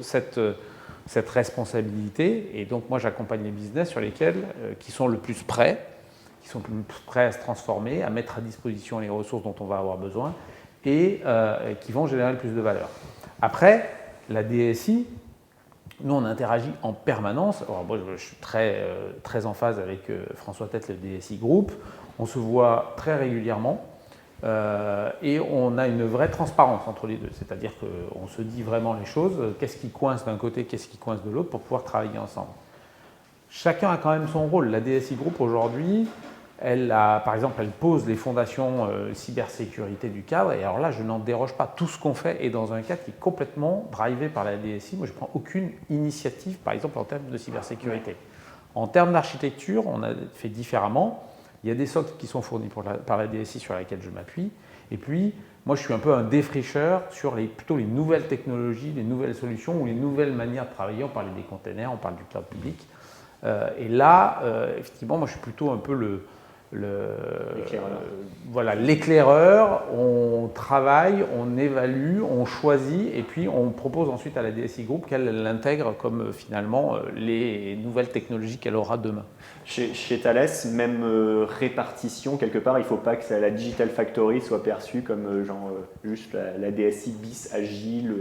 cette responsabilité et donc moi j'accompagne les business sur lesquels, qui sont le plus prêts, à se transformer, à mettre à disposition les ressources dont on va avoir besoin et qui vont générer le plus de valeur. Après, la DSI, nous, on interagit en permanence. Alors, moi, je suis très en phase avec François Tête, le DSI Group. On se voit très régulièrement et on a une vraie transparence entre les deux. C'est-à-dire qu'on se dit vraiment les choses, qu'est-ce qui coince d'un côté, qu'est-ce qui coince de l'autre pour pouvoir travailler ensemble. Chacun a quand même son rôle. La DSI Group, aujourd'hui, par exemple, elle pose les fondations cybersécurité du cadre. Et alors là, je n'en déroge pas. Tout ce qu'on fait est dans un cadre qui est complètement drivé par la DSI. Moi, je ne prends aucune initiative, par exemple, en termes de cybersécurité. En termes d'architecture, on a fait différemment. Il y a des socles qui sont fournis par la DSI sur lesquels je m'appuie. Et puis, moi, je suis un peu un défricheur sur plutôt les nouvelles technologies, les nouvelles solutions ou les nouvelles manières de travailler. On parle des containers, on parle du cloud public. Et là, effectivement, moi, je suis plutôt un peu l'éclaireur. On travaille, on évalue, on choisit et puis on propose ensuite à la DSI Group qu'elle l'intègre comme finalement les nouvelles technologies qu'elle aura demain. Chez Thales, même répartition quelque part, il ne faut pas que la Digital Factory soit perçue comme juste la DSI bis agile.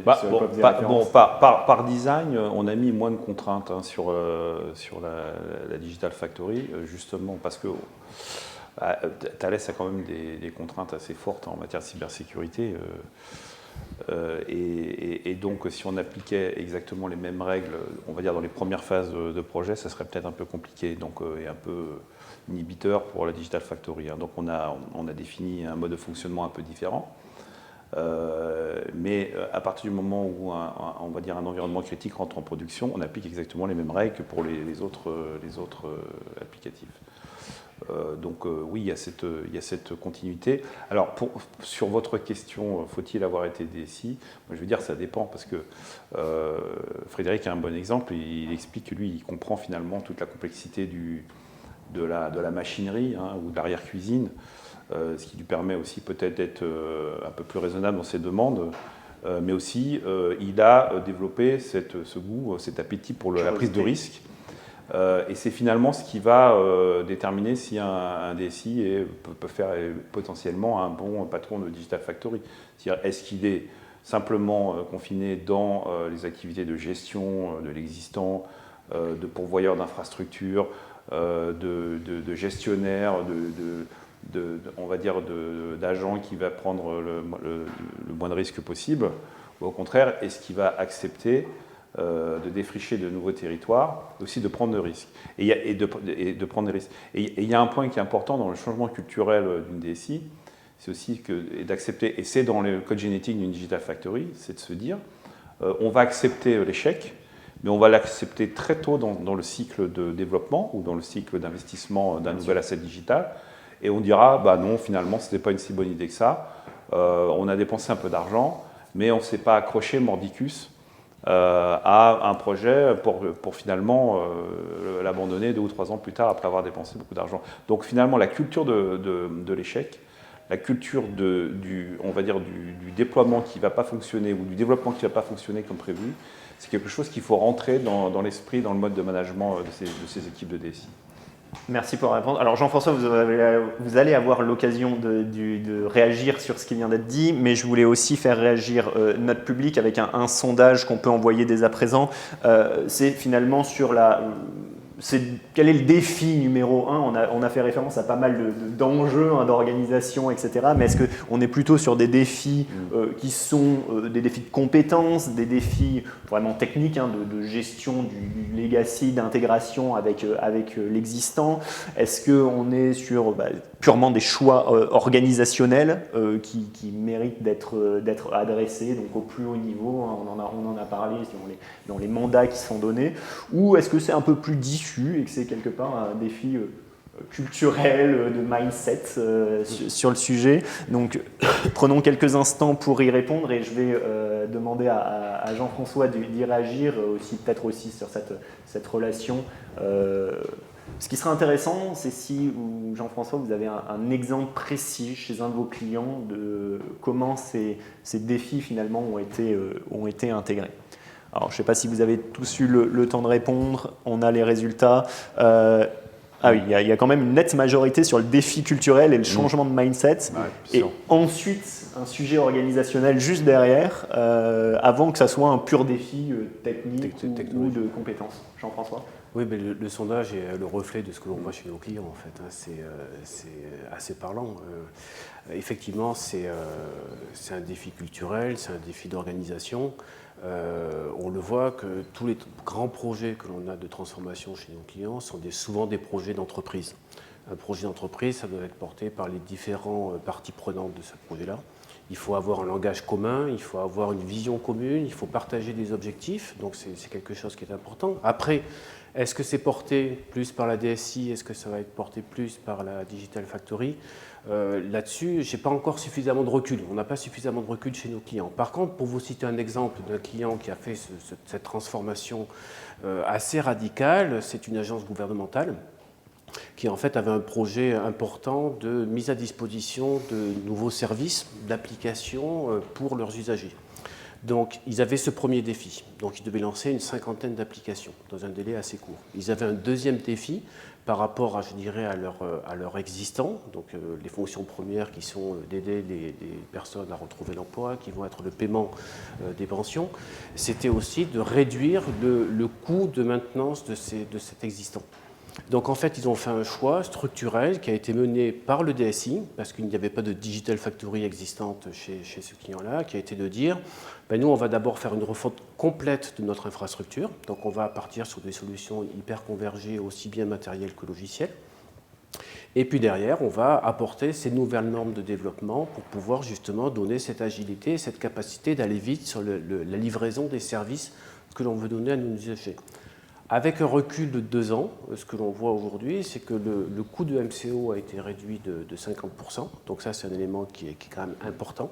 Par design, on a mis moins de contraintes sur la Digital Factory, justement parce que Thales a quand même des contraintes assez fortes en matière de cybersécurité. Et donc, si on appliquait exactement les mêmes règles, on va dire dans les premières phases de projet, ça serait peut-être un peu compliqué et un peu inhibiteur pour la Digital Factory. Donc, on a défini un mode de fonctionnement un peu différent. Mais à partir du moment où on va dire un environnement critique rentre en production, on applique exactement les mêmes règles que pour les autres applicatifs. Donc oui, il y a cette continuité. Alors sur votre question, faut-il avoir été DSI ? Moi, je veux dire ça dépend parce que Frédéric a un bon exemple. Il explique que lui, il comprend finalement toute la complexité de la machinerie ou de l'arrière-cuisine, ce qui lui permet aussi peut-être d'être un peu plus raisonnable dans ses demandes. Mais aussi, il a développé ce goût, cet appétit pour la prise de risque. Et c'est finalement ce qui va déterminer si un DSI peut faire potentiellement un bon patron de Digital Factory. C'est-à-dire, est-ce qu'il est simplement confiné dans les activités de gestion de l'existant, de pourvoyeur d'infrastructures, de gestionnaire, on va dire d'agent qui va prendre le moins de risques possible, Ou au contraire, est-ce qu'il va accepter de défricher de nouveaux territoires, aussi de prendre des risques et de prendre des risques. Et il y a un point qui est important dans le changement culturel d'une DSI, c'est aussi d'accepter, et c'est dans le code génétique d'une Digital Factory, c'est de se dire, on va accepter l'échec, mais on va l'accepter très tôt dans le cycle de développement ou dans le cycle d'investissement d'un nouvel asset digital, et on dira, bah non, finalement, ce n'était pas une si bonne idée que ça, on a dépensé un peu d'argent, mais on ne s'est pas accroché mordicus à un projet pour finalement l'abandonner 2 ou 3 ans plus tard après avoir dépensé beaucoup d'argent. Donc finalement, la culture de l'échec, la culture on va dire du déploiement qui ne va pas fonctionner ou du développement qui ne va pas fonctionner comme prévu, c'est quelque chose qu'il faut rentrer dans l'esprit, dans le mode de management de ces équipes de DSI. Merci pour répondre. Alors Jean-François, vous allez avoir l'occasion de réagir sur ce qui vient d'être dit, mais je voulais aussi faire réagir notre public avec un sondage qu'on peut envoyer dès à présent. C'est finalement sur quel est le défi numéro 1 ? On a fait référence à pas mal d'enjeux, d'organisation, etc. Mais est-ce qu'on est plutôt sur des défis qui sont des défis de compétences, des défis vraiment techniques, de gestion du legacy, d'intégration avec l'existant ? Est-ce qu'on est sur purement des choix organisationnels qui méritent d'être adressés donc au plus haut niveau, on en a parlé dans les mandats qui sont donnés, ou est-ce que c'est un peu plus diffus et que c'est quelque part un défi culturel, de mindset sur le sujet. Donc prenons quelques instants pour y répondre et je vais demander à Jean-François d'y réagir aussi, peut-être aussi sur cette relation. Ce qui serait intéressant, c'est si, Jean-François, vous avez un exemple précis chez un de vos clients de comment ces défis finalement ont été intégrés. Alors, je ne sais pas si vous avez tous eu le temps de répondre, on a les résultats. Ah oui, il y a quand même une nette majorité sur le défi culturel et le changement de mindset. Ouais, et ensuite, un sujet organisationnel juste derrière, avant que ça soit un pur défi technique ou de compétences. Jean-François ? Oui, mais le sondage est le reflet de ce que l'on voit chez nos clients, en fait. C'est assez parlant. Effectivement, c'est un défi culturel, c'est un défi d'organisation. On le voit que tous les grands projets que l'on a de transformation chez nos clients sont souvent des projets d'entreprise. Un projet d'entreprise, ça doit être porté par les différentes parties prenantes de ce projet-là. Il faut avoir un langage commun, il faut avoir une vision commune, il faut partager des objectifs, donc c'est quelque chose qui est important. Après, est-ce que c'est porté plus par la DSI, est-ce que ça va être porté plus par la Digital Factory ? Là-dessus, je n'ai pas encore suffisamment de recul. On n'a pas suffisamment de recul chez nos clients. Par contre, pour vous citer un exemple d'un client qui a fait cette transformation assez radicale, c'est une agence gouvernementale qui en fait avait un projet important de mise à disposition de nouveaux services, d'applications pour leurs usagers. Donc, ils avaient ce premier défi. Donc, ils devaient lancer une 50aine d'applications dans un délai assez court. Ils avaient un deuxième défi par rapport, je dirais, à leur existant. Donc, les fonctions premières qui sont d'aider les personnes à retrouver l'emploi, qui vont être le paiement des pensions. C'était aussi de réduire le coût de maintenance de cet existant. Donc en fait, ils ont fait un choix structurel qui a été mené par le DSI, parce qu'il n'y avait pas de Digital Factory existante chez ce client-là, qui a été de dire, nous on va d'abord faire une refonte complète de notre infrastructure, donc on va partir sur des solutions hyper convergées, aussi bien matérielles que logicielles. Et puis derrière, on va apporter ces nouvelles normes de développement pour pouvoir justement donner cette agilité, cette capacité d'aller vite sur la livraison des services que l'on veut donner à nos usagers. Avec un recul de 2 ans, ce que l'on voit aujourd'hui, c'est que le coût de MCO a été réduit de 50%, donc ça c'est un élément qui est quand même important,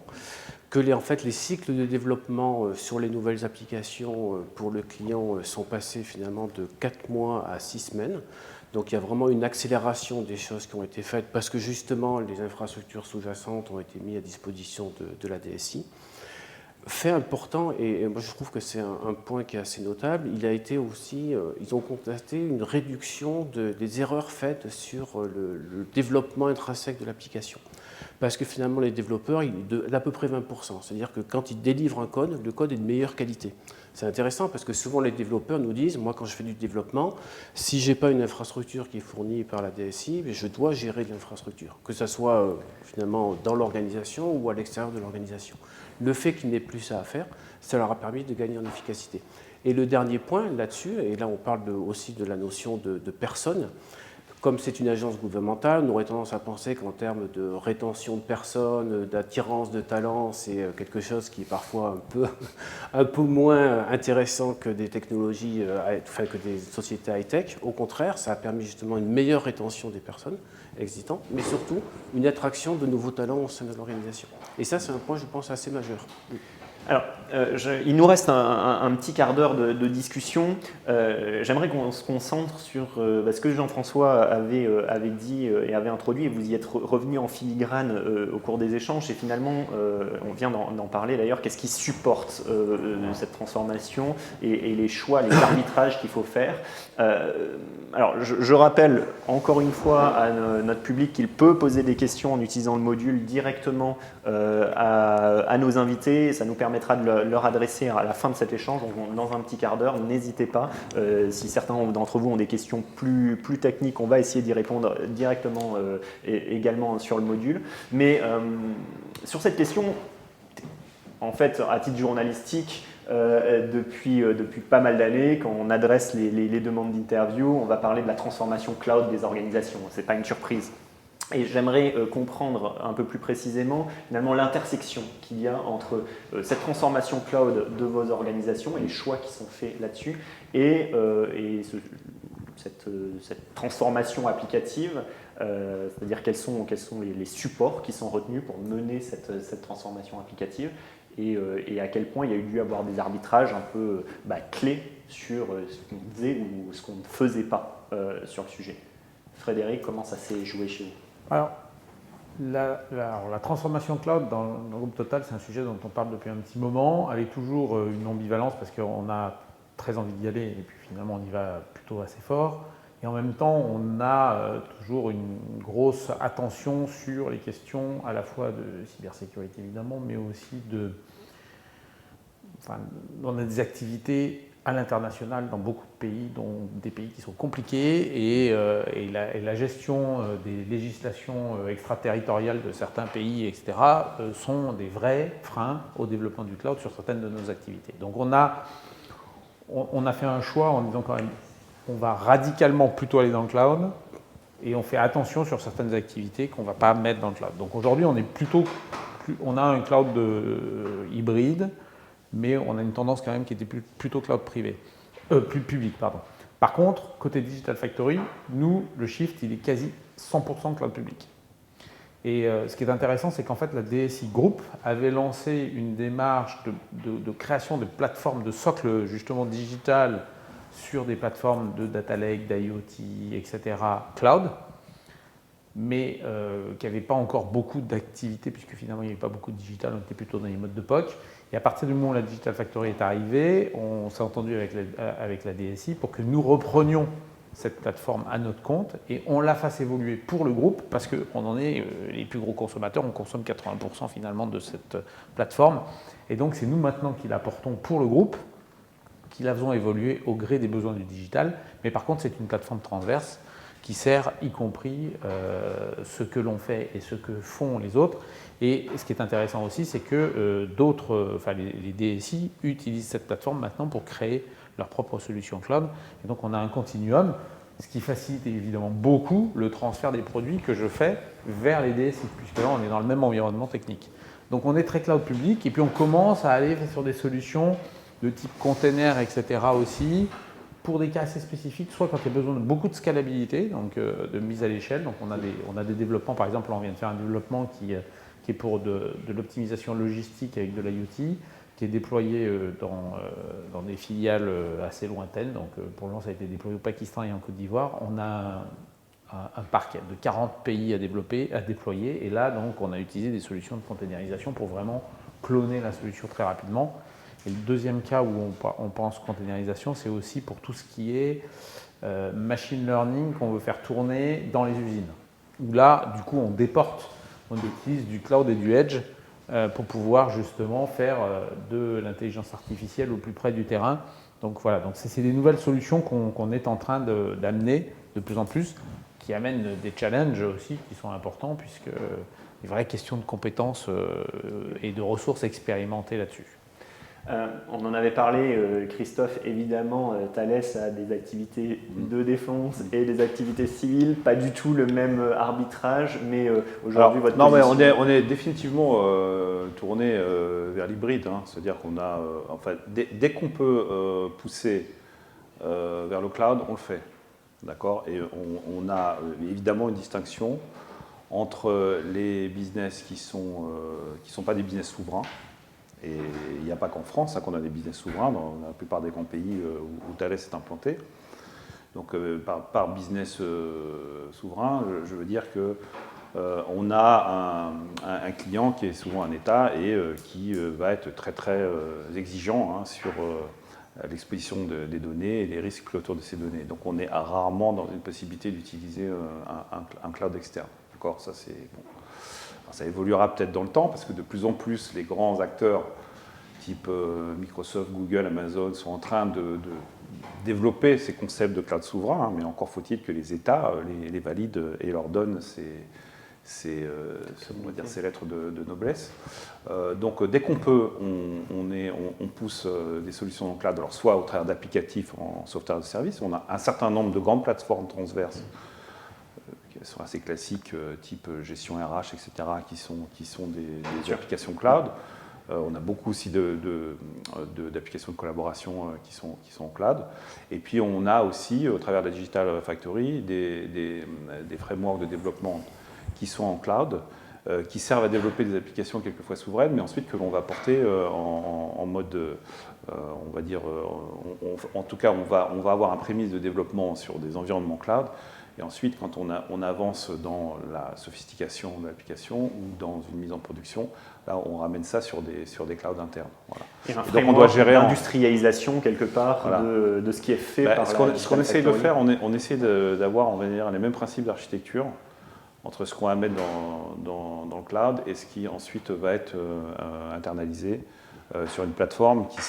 que en fait, les cycles de développement sur les nouvelles applications pour le client sont passés finalement de 4 mois à 6 semaines, donc il y a vraiment une accélération des choses qui ont été faites parce que justement les infrastructures sous-jacentes ont été mises à disposition de la DSI. Fait important, et moi je trouve que c'est un point qui est assez notable, il a été aussi, ils ont constaté une réduction des erreurs faites sur le développement intrinsèque de l'application. Parce que finalement les développeurs, d'à peu près 20%, c'est-à-dire que quand ils délivrent un code, le code est de meilleure qualité. C'est intéressant parce que souvent les développeurs nous disent, moi quand je fais du développement, si je n'ai pas une infrastructure qui est fournie par la DSI, je dois gérer de l'infrastructure, que ce soit finalement dans l'organisation ou à l'extérieur de l'organisation. Le fait qu'il n'ait plus ça à faire, ça leur a permis de gagner en efficacité. Et le dernier point là-dessus, et là on parle aussi de la notion de personne, comme c'est une agence gouvernementale, on aurait tendance à penser qu'en termes de rétention de personnes, d'attirance de talents, c'est quelque chose qui est parfois un peu moins intéressant que des technologies, enfin que des sociétés high-tech. Au contraire, ça a permis justement une meilleure rétention des personnes existantes, mais surtout une attraction de nouveaux talents au sein de l'organisation. Et ça, c'est un point, je pense, assez majeur. Alors, il nous reste un petit quart d'heure de discussion. J'aimerais qu'on se concentre sur ce que Jean-François avait dit et avait introduit, et vous y êtes revenu en filigrane au cours des échanges. Et finalement, on vient d'en parler d'ailleurs, qu'est-ce qui supporte cette transformation et les choix, les arbitrages qu'il faut faire. Alors, je rappelle encore une fois à notre public qu'il peut poser des questions en utilisant le module directement à nos invités. Ça nous permettra de leur adresser à la fin de cet échange, dans un petit quart d'heure. N'hésitez pas. Si certains d'entre vous ont des questions plus techniques, on va essayer d'y répondre directement également sur le module. Mais sur cette question, en fait, à titre journalistique, depuis pas mal d'années, quand on adresse les demandes d'interview, on va parler de la transformation cloud des organisations. Ce n'est pas une surprise. Et j'aimerais comprendre un peu plus précisément finalement l'intersection qu'il y a entre cette transformation cloud de vos organisations et les choix qui sont faits là-dessus et cette transformation applicative, c'est-à-dire quels sont les supports qui sont retenus pour mener cette transformation applicative et à quel point il y a dû avoir des arbitrages un peu clés sur ce qu'on disait ou ce qu'on ne faisait pas sur le sujet. Frédéric, comment ça s'est joué chez vous ? Alors, la transformation cloud dans le groupe Total, c'est un sujet dont on parle depuis un petit moment, avec toujours une ambivalence parce qu'on a très envie d'y aller et puis finalement on y va plutôt assez fort. Et en même temps, on a toujours une grosse attention sur les questions à la fois de cybersécurité évidemment, mais aussi on a des activités à l'international dans beaucoup de pays, dont des pays qui sont compliqués et la gestion des législations extraterritoriales de certains pays, etc., sont des vrais freins au développement du cloud sur certaines de nos activités. Donc on a fait un choix en disant quand même on va radicalement plutôt aller dans le cloud et on fait attention sur certaines activités qu'on ne va pas mettre dans le cloud. Donc aujourd'hui on a un cloud hybride, mais on a une tendance quand même qui était plutôt cloud privé, plus public, pardon. Par contre, côté Digital Factory, nous, le shift, il est quasi 100% cloud public. Et ce qui est intéressant, c'est qu'en fait, la DSI Group avait lancé une démarche de création de plateformes de socle, justement, digital, sur des plateformes de data lake, d'IoT, etc., cloud, mais qui n'avait pas encore beaucoup d'activités, puisque finalement, il n'y avait pas beaucoup de digital, on était plutôt dans les modes de POC. Et à partir du moment où la Digital Factory est arrivée, on s'est entendu avec la DSI pour que nous reprenions cette plateforme à notre compte et on la fasse évoluer pour le groupe parce qu'on en est les plus gros consommateurs, on consomme 80% finalement de cette plateforme. Et donc c'est nous maintenant qui la portons pour le groupe, qui la faisons évoluer au gré des besoins du digital. Mais par contre, c'est une plateforme transverse qui sert y compris ce que l'on fait et ce que font les autres. Et ce qui est intéressant aussi, c'est que les DSI utilisent cette plateforme maintenant pour créer leur propre solution cloud. Et donc on a un continuum, ce qui facilite évidemment beaucoup le transfert des produits que je fais vers les DSI, puisque là on est dans le même environnement technique. Donc on est très cloud public, et puis on commence à aller sur des solutions de type container, etc. aussi, pour des cas assez spécifiques, soit quand il y a besoin de beaucoup de scalabilité, donc de mise à l'échelle. Donc on a des développements, par exemple, on vient de faire un développement qui est pour de l'optimisation logistique avec de l'IoT, qui est déployé dans des filiales assez lointaines. Donc pour le moment, ça a été déployé au Pakistan et en Côte d'Ivoire. On a un parc de 40 pays à déployer. Et là, donc, on a utilisé des solutions de containerisation pour vraiment cloner la solution très rapidement. Et le deuxième cas où on pense containerisation, c'est aussi pour tout ce qui est machine learning qu'on veut faire tourner dans les usines. Où là, du coup, on déporte, on utilise du cloud et du edge pour pouvoir justement faire de l'intelligence artificielle au plus près du terrain. Donc voilà, donc c'est des nouvelles solutions qu'on est en train d'amener de plus en plus, qui amènent des challenges aussi qui sont importants, puisque des vraies questions de compétences et de ressources expérimentées là-dessus. On en avait parlé, Christophe, évidemment, Thales a des activités de défense et des activités civiles, pas du tout le même arbitrage, mais aujourd'hui votre non, position... mais on est définitivement tourné vers l'hybride, hein, c'est-à-dire qu'on a, enfin, dès qu'on peut pousser vers le cloud, on le fait, d'accord, et on a évidemment une distinction entre les business qui sont pas des business souverains. Et il n'y a pas qu'en France qu'on a des business souverains, dans la plupart des grands pays où Thales est implanté. Donc par business souverain, je veux dire qu'on a un client qui est souvent un État et qui va être très très exigeant hein, sur l'exposition des données et les risques autour de ces données. Donc on est rarement dans une possibilité d'utiliser un cloud externe. D'accord, ça c'est bon. Ça évoluera peut-être dans le temps parce que de plus en plus les grands acteurs type Microsoft, Google, Amazon sont en train de développer ces concepts de cloud souverain, hein, mais encore faut-il que les États les valident et leur donnent ces lettres de noblesse. Donc dès qu'on peut, on pousse des solutions dans le cloud, alors soit au travers d'applicatifs en sauvegarde de services, on a un certain nombre de grandes plateformes transverses qui sont assez classiques, type gestion RH, etc., qui sont des applications cloud. On a beaucoup aussi d'applications de collaboration qui sont en cloud. Et puis on a aussi, au travers de la Digital Factory, des frameworks de développement qui sont en cloud, qui servent à développer des applications quelquefois souveraines, mais ensuite que l'on va porter en mode, on va dire, en tout cas on va avoir un prémisse de développement sur des environnements cloud. Et ensuite, quand on avance dans la sophistication de l'application ou dans une mise en production, là, on ramène ça sur des clouds internes. Voilà. Et donc, on doit gérer l'industrialisation quelque part voilà. de ce qui est fait par ce qu'on essaie de faire, on essaie d'avoir, on va dire, les mêmes principes d'architecture entre ce qu'on va mettre dans le cloud et ce qui ensuite va être internalisé sur une plateforme qui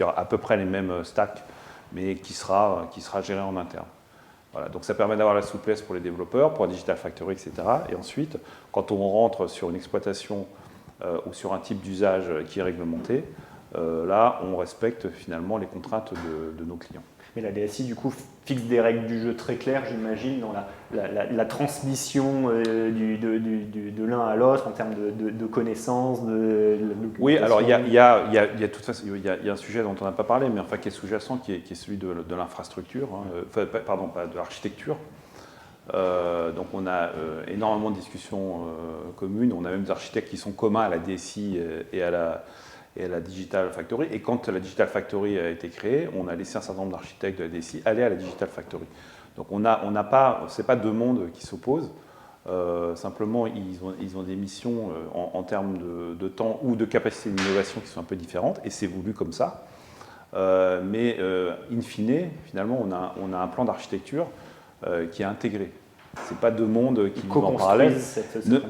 aura à peu près les mêmes stacks, mais qui sera gérée en interne. Voilà, donc ça permet d'avoir la souplesse pour les développeurs, pour la Digital Factory, etc. Et ensuite, quand on rentre sur une exploitation ou sur un type d'usage qui est réglementé, là, on respecte finalement les contraintes de nos clients. Mais la DSI, du coup, fixe des règles du jeu très claires, j'imagine, dans la transmission de l'un à l'autre en termes de connaissances, Oui, alors il y a un sujet dont on n'a pas parlé, mais enfin qui est sous-jacent, qui est celui de l'infrastructure, hein, pardon, pas de l'architecture. Donc on a énormément de discussions communes, on a même des architectes qui sont communs à la DSI et à la Digital Factory. Et quand la Digital Factory a été créée, on a laissé un certain nombre d'architectes de la DSI aller à la Digital Factory. Donc c'est pas deux mondes qui s'opposent. Simplement, ils ont des missions en termes de temps ou de capacité d'innovation qui sont un peu différentes, et c'est voulu comme ça. Mais in fine, finalement, on a un plan d'architecture qui est intégré. Ce n'est pas deux mondes qui vivent en parallèle,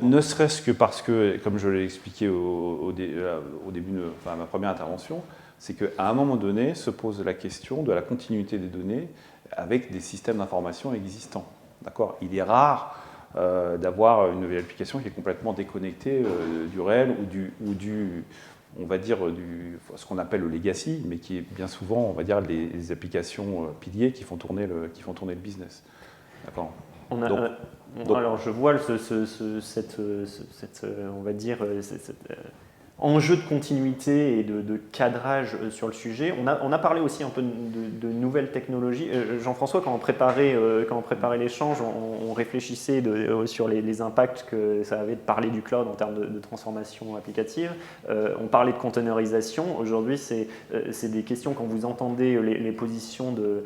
ne serait-ce que parce que, comme je l'ai expliqué au début de ma première intervention, c'est qu'à un moment donné se pose la question de la continuité des données avec des systèmes d'information existants. D'accord ? Il est rare d'avoir une nouvelle application qui est complètement déconnectée du réel ou du on va dire ce qu'on appelle le legacy, mais qui est bien souvent, on va dire, les applications piliers qui font tourner le business. D'accord ? Alors je vois on va dire, enjeu de continuité et de cadrage sur le sujet. On a parlé aussi un peu de nouvelles technologies. Jean-François, quand on préparait l'échange, on réfléchissait sur les impacts que ça avait de parler du cloud en termes de transformation applicative. On parlait de containerisation. Aujourd'hui, c'est des questions, quand vous entendez les positions de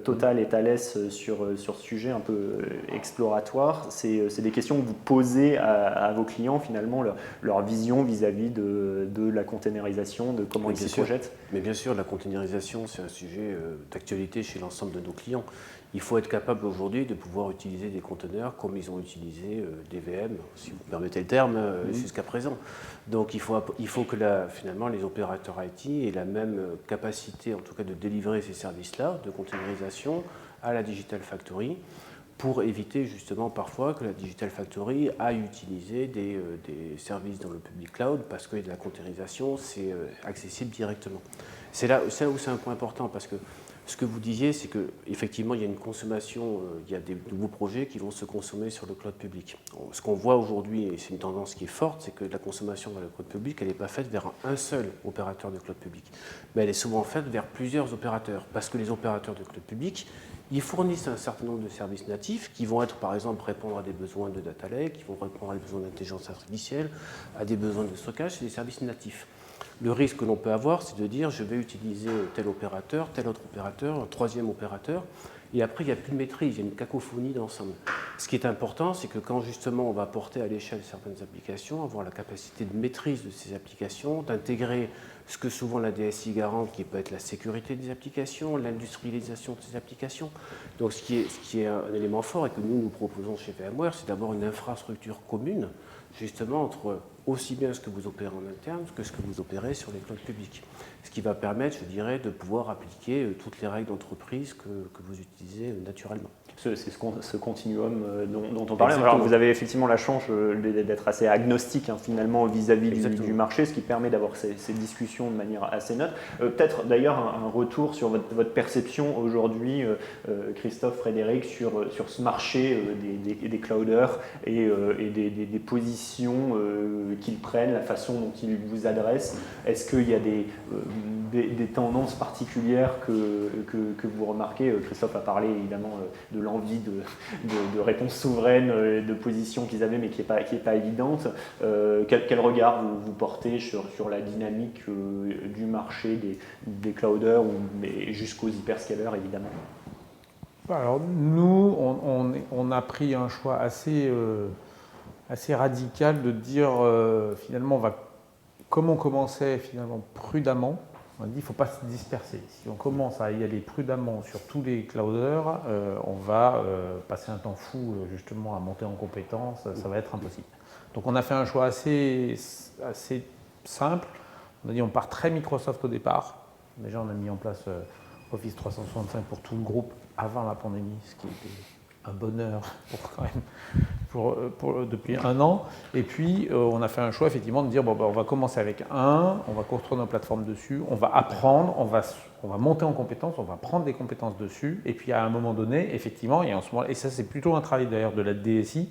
Total et Thales sur ce sujet un peu exploratoire, c'est des questions que vous posez à vos clients, finalement, leur vision vis-à-vis de de la containerisation, de comment ils s'y projettent? Mais bien sûr, la containerisation, c'est un sujet d'actualité chez l'ensemble de nos clients. Il faut être capable aujourd'hui de pouvoir utiliser des conteneurs comme ils ont utilisé des VM, si vous permettez le terme, jusqu'à présent. Donc il faut que finalement les opérateurs IT aient la même capacité, en tout cas, de délivrer ces services-là de containerisation à la Digital Factory, pour éviter justement parfois que la Digital Factory aille utiliser des services dans le public cloud parce que la containerisation, c'est accessible directement. C'est là où c'est un point important, parce que ce que vous disiez, c'est qu'effectivement, il y a une consommation, il y a des nouveaux projets qui vont se consommer sur le cloud public. Ce qu'on voit aujourd'hui, et c'est une tendance qui est forte, c'est que la consommation dans le cloud public, elle n'est pas faite vers un seul opérateur de cloud public, mais elle est souvent faite vers plusieurs opérateurs, parce que les opérateurs de cloud public, ils fournissent un certain nombre de services natifs qui vont être, par exemple, répondre à des besoins de data lake, qui vont répondre à des besoins d'intelligence artificielle, à des besoins de stockage, c'est des services natifs. Le risque que l'on peut avoir, c'est de dire je vais utiliser tel opérateur, tel autre opérateur, un troisième opérateur, et après il n'y a plus de maîtrise, il y a une cacophonie d'ensemble. Ce qui est important, c'est que quand justement on va porter à l'échelle certaines applications, avoir la capacité de maîtrise de ces applications, d'intégrer ce que souvent la DSI garante, qui peut être la sécurité des applications, l'industrialisation de ces applications. Donc ce qui est un élément fort et que nous proposons chez VMware, c'est d'avoir une infrastructure commune, justement entre aussi bien ce que vous opérez en interne que ce que vous opérez sur les clouds publics. Ce qui va permettre, je dirais, de pouvoir appliquer toutes les règles d'entreprise que vous utilisez naturellement. C'est ce continuum dont on parlait. Alors, vous avez effectivement la chance d'être assez agnostique finalement vis-à-vis du marché, ce qui permet d'avoir ces discussions de manière assez neutre. Peut-être d'ailleurs un retour sur votre perception aujourd'hui, Christophe, Frédéric, sur ce marché des clouders et des positions qu'ils prennent, la façon dont ils vous adressent. Est-ce qu'il y a des tendances particulières que vous remarquez? Christophe a parlé évidemment de l'envie de réponse souveraine, de position qu'ils avaient mais qui n'est pas évidente. Quel regard vous portez sur la dynamique du marché des clouders mais jusqu'aux hyperscalers évidemment? Alors nous, on a pris un choix assez radical de dire finalement comme on commençait finalement prudemment, on a dit qu'il ne faut pas se disperser. Si on commence à y aller prudemment sur tous les clouders, on va passer un temps fou justement à monter en compétences, ça va être impossible. Donc on a fait un choix assez simple. On a dit on part très Microsoft au départ. Déjà on a mis en place Office 365 pour tout le groupe avant la pandémie, ce qui était un bonheur depuis un an. Et puis, on a fait un choix effectivement de dire on va commencer avec on va construire nos plateformes dessus, on va apprendre, on va monter en compétences, on va prendre des compétences dessus. Et puis, à un moment donné, effectivement, et ça, c'est plutôt un travail d'ailleurs de la DSI,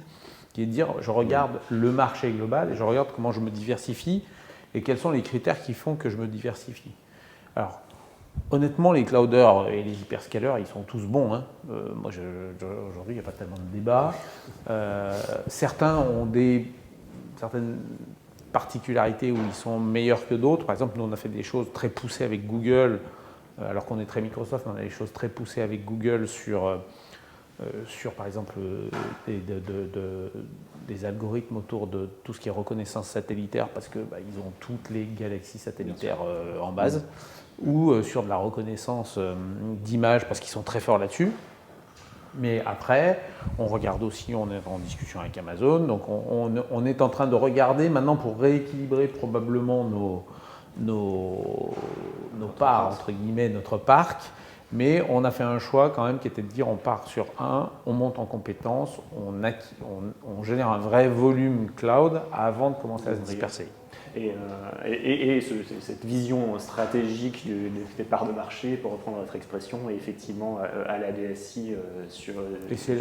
qui est de dire je regarde le marché global et je regarde comment je me diversifie et quels sont les critères qui font que je me diversifie. Alors, honnêtement, les clouders et les hyperscalers, ils sont tous bons. Moi, aujourd'hui, il n'y a pas tellement de débat. Certains ont certaines particularités où ils sont meilleurs que d'autres. Par exemple, nous, on a fait des choses très poussées avec Google, alors qu'on est très Microsoft, on a des choses très poussées avec Google sur par exemple, des algorithmes autour de tout ce qui est reconnaissance satellitaire, parce qu'ils ont toutes les galaxies satellitaires en base, ou sur de la reconnaissance d'images, parce qu'ils sont très forts là-dessus. Mais après, on regarde aussi, on est en discussion avec Amazon, donc on est en train de regarder maintenant pour rééquilibrer probablement nos parts, entre guillemets, notre parc. Mais on a fait un choix quand même qui était de dire on part sur on monte en compétences, on génère un vrai volume cloud avant de commencer à se disperser. Et cette vision stratégique des parts de marché, pour reprendre votre expression, est effectivement à la DSI sur...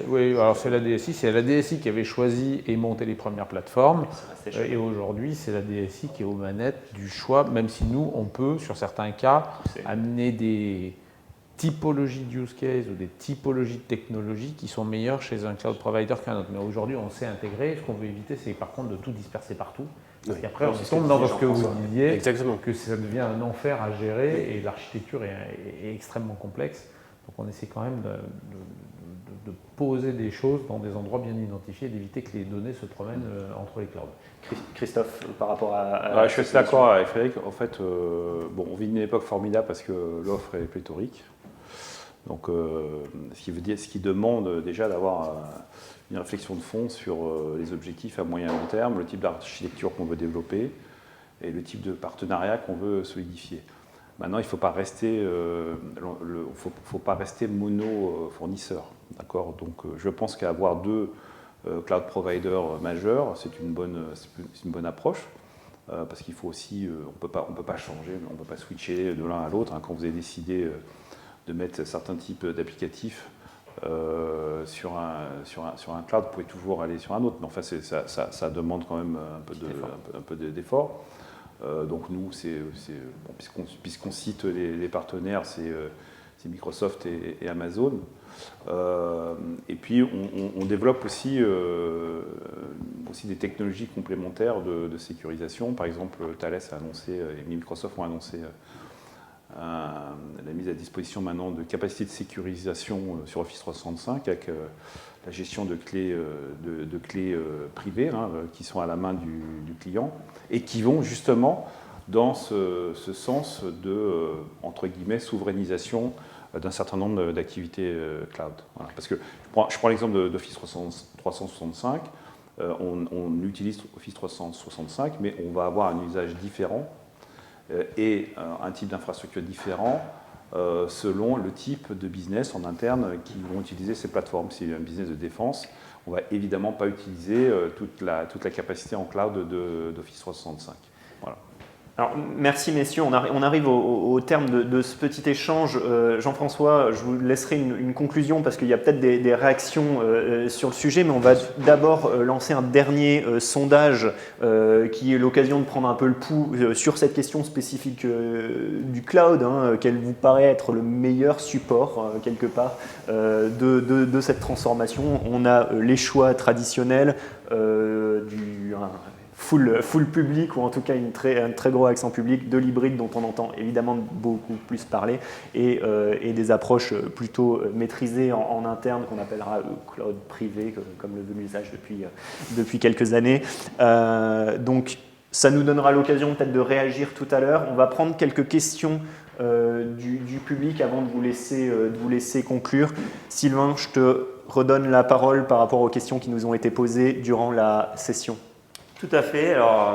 Oui, alors c'est la DSI qui avait choisi et monté les premières plateformes. Et aujourd'hui, c'est la DSI qui est aux manettes du choix, même si nous, on peut, sur certains cas, amener des typologies de use case ou des typologies de technologies qui sont meilleures chez un cloud provider qu'un autre. Mais aujourd'hui, on sait intégrer. Ce qu'on veut éviter, c'est par contre de tout disperser partout. Parce qu'après, on tombe dans ce que vous disiez, que ça devient un enfer à gérer et l'architecture est extrêmement complexe. Donc on essaie quand même de poser des choses dans des endroits bien identifiés, d'éviter que les données se promènent entre les clouds. Christophe, par rapport à je suis assez d'accord avec Frédéric. En fait, on vit une époque formidable parce que l'offre est pléthorique. Donc, ce qui demande déjà d'avoir une réflexion de fond sur les objectifs à moyen et long terme, le type d'architecture qu'on veut développer et le type de partenariat qu'on veut solidifier. Maintenant, il ne faut pas rester, faut pas rester mono-fournisseur. D'accord ? Donc, je pense qu'avoir deux cloud providers majeurs, c'est une bonne approche. Parce qu'il faut aussi, on peut pas changer, on ne peut pas switcher de l'un à l'autre. Quand vous avez décidé de mettre certains types d'applicatifs sur un cloud, vous pouvez toujours aller sur un autre. Mais enfin, ça demande quand même un peu d'effort. Donc nous, puisqu'on cite les partenaires, c'est Microsoft et Amazon. Et puis on développe aussi des technologies complémentaires de sécurisation. Par exemple, Thales a annoncé, et Microsoft ont annoncé la mise à disposition maintenant de capacités de sécurisation sur Office 365 avec la gestion de clés privées qui sont à la main du client et qui vont justement dans ce sens de, entre guillemets, souverainisation d'un certain nombre d'activités cloud. Voilà. Parce que je prends l'exemple d'Office 365, on utilise Office 365, mais on va avoir un usage différent et un type d'infrastructure différent selon le type de business en interne qui vont utiliser ces plateformes. Si c'est un business de défense, on ne va évidemment pas utiliser toute la capacité en cloud d'Office 365. Voilà. Alors, merci messieurs, on arrive au terme de ce petit échange. Jean-François, je vous laisserai une conclusion parce qu'il y a peut-être des réactions sur le sujet, mais on va d'abord lancer un dernier sondage qui est l'occasion de prendre un peu le pouls sur cette question spécifique du cloud, quel vous paraît être le meilleur support quelque part de cette transformation. On a les choix traditionnels du full public, ou en tout cas un très gros accent public, de l'hybride dont on entend évidemment beaucoup plus parler, et des approches plutôt maîtrisées en interne qu'on appellera cloud privé, comme le veut l'usage depuis quelques années. Donc ça nous donnera l'occasion peut-être de réagir tout à l'heure. On va prendre quelques questions du public avant de vous laisser conclure. Sylvain, je te redonne la parole par rapport aux questions qui nous ont été posées durant la session. Tout à fait. Alors,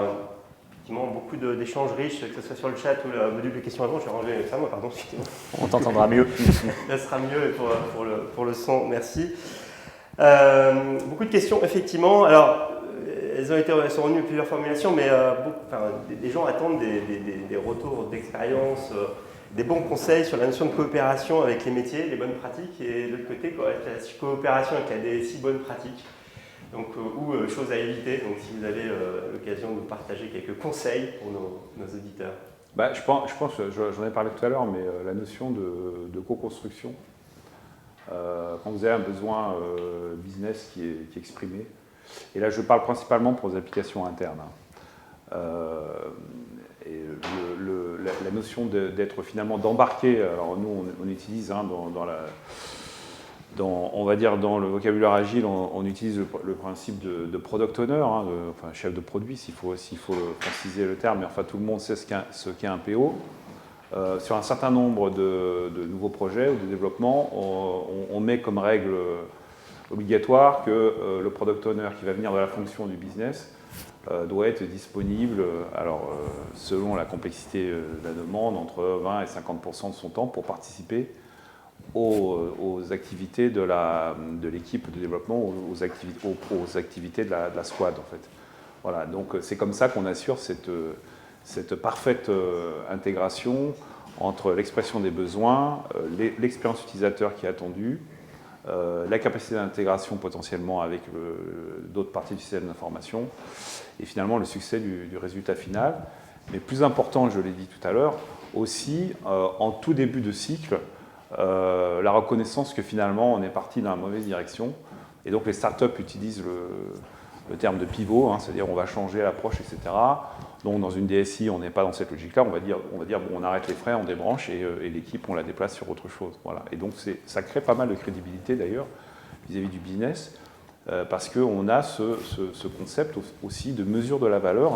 effectivement, beaucoup d'échanges riches, que ce soit sur le chat ou le module de questions-réponses. Je vais ranger ça, moi, pardon. On t'entendra mieux. Ça sera mieux pour le son. Merci. Beaucoup de questions, effectivement. Alors, elles sont revenues de plusieurs formulations, mais des gens attendent des retours d'expérience, des bons conseils sur la notion de coopération avec les métiers, les bonnes pratiques, et de l'autre côté, la coopération avec la DSI, bonnes pratiques. Donc, ou choses à éviter. Donc, si vous avez l'occasion de nous partager quelques conseils pour nos auditeurs. Je pense, j'en ai parlé tout à l'heure, mais la notion de co-construction, quand vous avez un besoin business qui est exprimé, et là je parle principalement pour les applications internes, et la notion d'être finalement d'embarquer, alors nous on utilise on va dire dans le vocabulaire agile, on utilise le principe de product owner, chef de produit, s'il faut préciser le terme, mais enfin tout le monde sait ce qu'est un PO. Sur un certain nombre de nouveaux projets ou de développement, on met comme règle obligatoire que le product owner qui va venir de la fonction du business doit être disponible, selon la complexité de la demande, entre 20 et 50% de son temps pour participer aux activités de l'équipe de développement, aux activités de la squad en fait. Voilà, donc c'est comme ça qu'on assure cette parfaite intégration entre l'expression des besoins, l'expérience utilisateur qui est attendue, la capacité d'intégration potentiellement avec d'autres parties du système d'information et finalement le succès du résultat final. Mais plus important, je l'ai dit tout à l'heure, aussi en tout début de cycle, la reconnaissance que finalement on est parti dans la mauvaise direction et donc les startups utilisent le terme de pivot, c'est-à-dire on va changer l'approche, etc. Donc dans une DSI on n'est pas dans cette logique-là, on va dire bon, on arrête les frais, on débranche et l'équipe on la déplace sur autre chose. Voilà. Et donc ça crée pas mal de crédibilité d'ailleurs, vis-à-vis du business, parce qu'on a ce concept aussi de mesure de la valeur.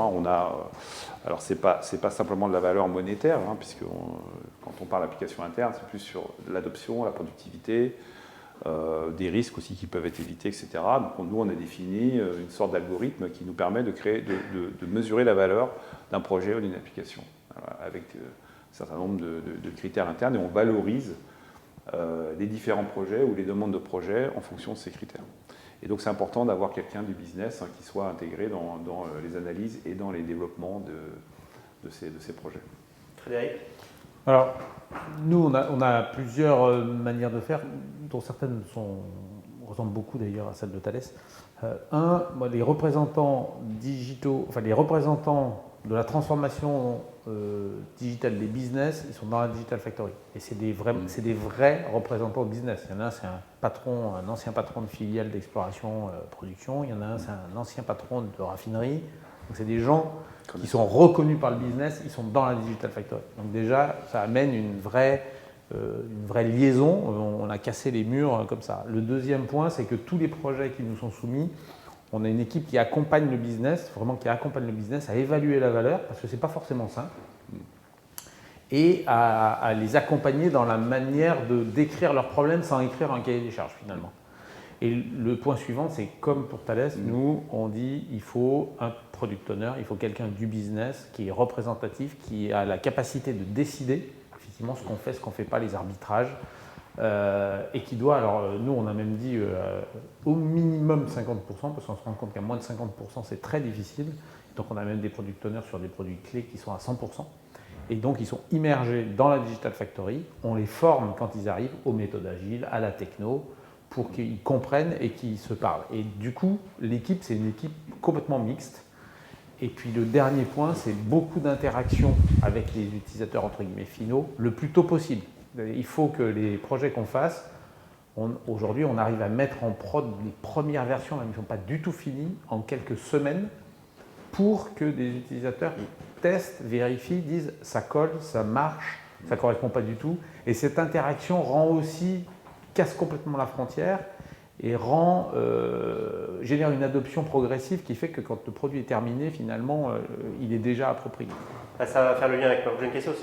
Alors, ce n'est pas simplement de la valeur monétaire, puisque quand on parle d'application interne, c'est plus sur l'adoption, la productivité, des risques aussi qui peuvent être évités, etc. Donc, nous, on a défini une sorte d'algorithme qui nous permet de mesurer la valeur d'un projet ou d'une application, avec un certain nombre de critères internes, et on valorise les différents projets ou les demandes de projets en fonction de ces critères. Et donc c'est important d'avoir quelqu'un du business qui soit intégré dans les analyses et dans les développements de ces projets. Frédéric ? Alors, nous, on a plusieurs manières de faire, dont certaines ressemblent beaucoup d'ailleurs à celles de Thales. Les représentants digitaux, enfin les représentants de la transformation digitale des business, ils sont dans la Digital Factory. Et c'est des vrais représentants de business. Il y en a un, c'est un ancien patron de filiale d'exploration production. Il y en a un, c'est un ancien patron de raffinerie. Donc c'est des gens qui sont reconnus par le business, ils sont dans la Digital Factory. Donc déjà, ça amène une vraie liaison. On a cassé les murs comme ça. Le deuxième point, c'est que tous les projets qui nous sont soumis, on a une équipe qui accompagne le business, à évaluer la valeur, parce que ce n'est pas forcément simple, et à les accompagner dans la manière de décrire leurs problèmes sans écrire un cahier des charges finalement. Et le point suivant, c'est comme pour Thales, nous, on dit il faut un product owner, il faut quelqu'un du business qui est représentatif, qui a la capacité de décider effectivement ce qu'on fait, ce qu'on ne fait pas, les arbitrages. Et qui doit, alors nous on a même dit au minimum 50%, parce qu'on se rend compte qu'à moins de 50% c'est très difficile, donc on a même des product owners sur des produits clés qui sont à 100%, et donc ils sont immergés dans la Digital Factory, on les forme quand ils arrivent aux méthodes agiles, à la techno, pour qu'ils comprennent et qu'ils se parlent. Et du coup, l'équipe, c'est une équipe complètement mixte. Et puis le dernier point, c'est beaucoup d'interactions avec les utilisateurs entre guillemets finaux, le plus tôt possible. Il faut que les projets qu'on fasse, aujourd'hui on arrive à mettre en prod les premières versions, même qui ne sont pas du tout finies, en quelques semaines, pour que des utilisateurs testent, vérifient, disent ça colle, ça marche, ça ne correspond pas du tout. Et cette interaction casse complètement la frontière et génère une adoption progressive qui fait que quand le produit est terminé, finalement, il est déjà approprié. Ça va faire le lien avec ma prochaine question.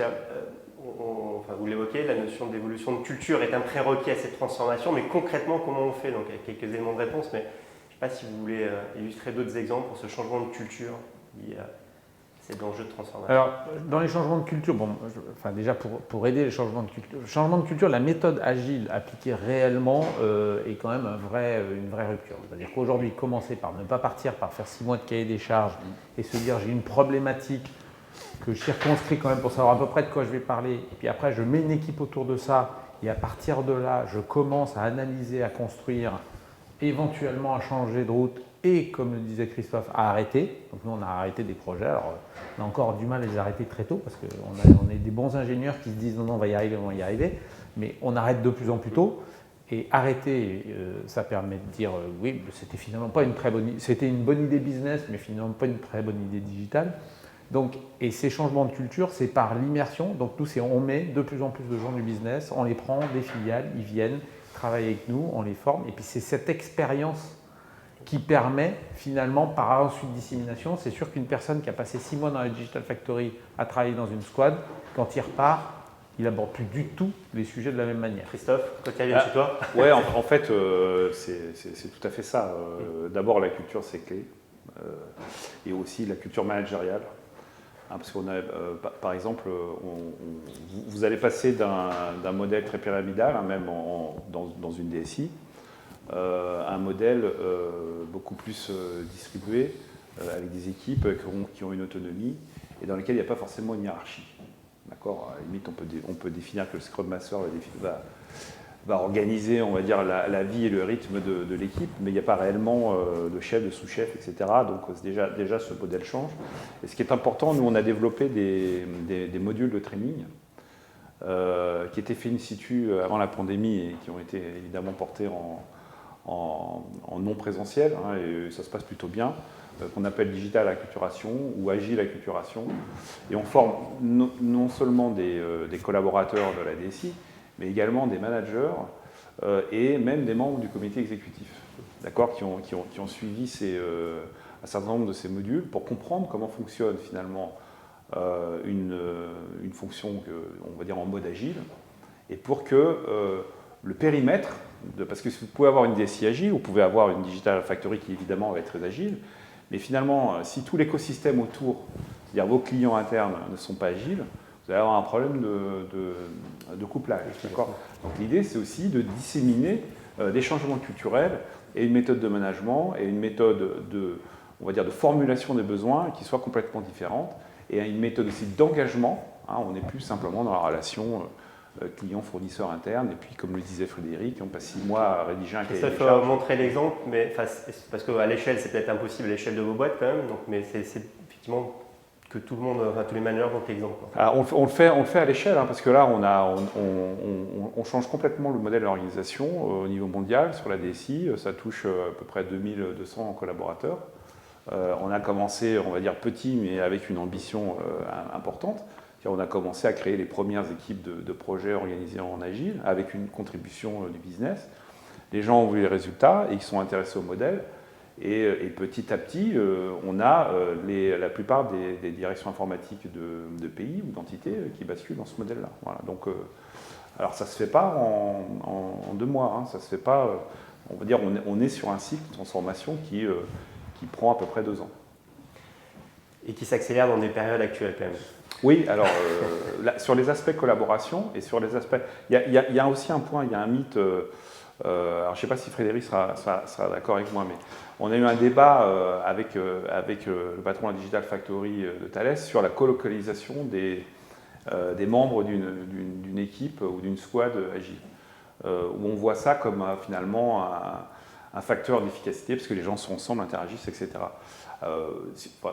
Vous l'évoquez, la notion d'évolution de culture est un prérequis à cette transformation, mais concrètement, comment on fait? Donc, il y a quelques éléments de réponse, mais je ne sais pas si vous voulez illustrer d'autres exemples pour ce changement de culture lié à ces enjeux de transformation. Alors, dans les changements de culture, déjà pour aider les changements de culture, la méthode agile appliquée réellement est quand même une vraie rupture. C'est-à-dire qu'aujourd'hui, commencer par ne pas partir par faire 6 mois de cahier des charges et se dire j'ai une problématique que je circonscris quand même pour savoir à peu près de quoi je vais parler, et puis après je mets une équipe autour de ça, et à partir de là, je commence à analyser, à construire, éventuellement à changer de route, et comme le disait Christophe, à arrêter. Donc nous on a arrêté des projets, alors on a encore du mal à les arrêter très tôt, parce qu'on est des bons ingénieurs qui se disent non, on va y arriver, mais on arrête de plus en plus tôt. Et arrêter, ça permet de dire oui, c'était finalement pas c'était une bonne idée business, mais finalement pas une très bonne idée digitale. Donc, et ces changements de culture, c'est par l'immersion. Donc nous, on met de plus en plus de gens du business, on les prend des filiales, ils viennent travailler avec nous, on les forme. Et puis c'est cette expérience qui permet finalement, par ensuite dissémination, c'est sûr qu'une personne qui a passé 6 mois dans la Digital Factory à travailler dans une squad, quand il repart, il n'aborde plus du tout les sujets de la même manière. Christophe, quand il vient chez toi? Oui, en fait, c'est tout à fait ça. D'abord, la culture, c'est clé. Et aussi la culture managériale. Parce qu'on a, par exemple, vous allez passer d'un modèle très pyramidal, même dans une DSI, à un modèle beaucoup plus distribué, avec des équipes qui ont une autonomie et dans lesquelles il n'y a pas forcément une hiérarchie. D'accord ? À la limite, on peut définir que le Scrum Master va organiser, on va dire, la vie et le rythme de l'équipe, mais il n'y a pas réellement de chef, de sous-chef, etc. Donc déjà, ce modèle change. Et ce qui est important, nous, on a développé des modules de training qui étaient faits in situ avant la pandémie et qui ont été évidemment portés en non présentiel, et ça se passe plutôt bien, qu'on appelle Digital Acculturation ou Agile Acculturation. Et on forme non seulement des collaborateurs de la DSI, mais également des managers et même des membres du comité exécutif, d'accord, qui ont suivi un certain nombre de ces modules pour comprendre comment fonctionne finalement une fonction, on va dire en mode agile, et pour que le périmètre, parce que vous pouvez avoir une DSI agile, vous pouvez avoir une Digital Factory qui évidemment va être très agile, mais finalement, si tout l'écosystème autour, c'est-à-dire vos clients internes, ne sont pas agiles, vous allez avoir un problème de couplage. Donc l'idée, c'est aussi de disséminer des changements culturels et une méthode de management et une méthode on va dire, de formulation des besoins qui soit complètement différente, et une méthode aussi d'engagement. On n'est plus simplement dans la relation client-fournisseur interne, et puis comme le disait Frédéric, on passe 6 mois à rédiger un cahier des charges. Il faut montrer l'exemple, mais parce qu'à l'échelle, c'est peut-être impossible à l'échelle de vos boîtes quand même, donc, mais c'est effectivement que tout le monde, tous les managers montrent l'exemple. On le fait à l'échelle, parce que là, on change complètement le modèle d'organisation au niveau mondial sur la DSI. Ça touche à peu près 2200 collaborateurs. On a commencé, on va dire petit, mais avec une ambition importante. On a commencé à créer les premières équipes de projets organisées en agile avec une contribution du business. Les gens ont vu les résultats et ils sont intéressés au modèle. Et petit à petit, on a la plupart des directions informatiques de pays ou d'entités qui basculent dans ce modèle-là. Voilà. Donc, alors ça ne se fait pas en 2 mois. Ça se fait pas. On va dire, on est sur un cycle de transformation qui prend à peu près 2 ans. Et qui s'accélère dans des périodes actuelles quand même. Oui, alors sur les aspects collaboration et sur les aspects, il y a aussi un point, il y a un mythe. Alors, je ne sais pas si Frédéric sera d'accord avec moi, mais on a eu un débat avec le patron de la Digital Factory de Thales sur la colocalisation des membres d'une équipe ou d'une squad agile, où on voit ça comme finalement un facteur d'efficacité, parce que les gens sont ensemble, interagissent, etc.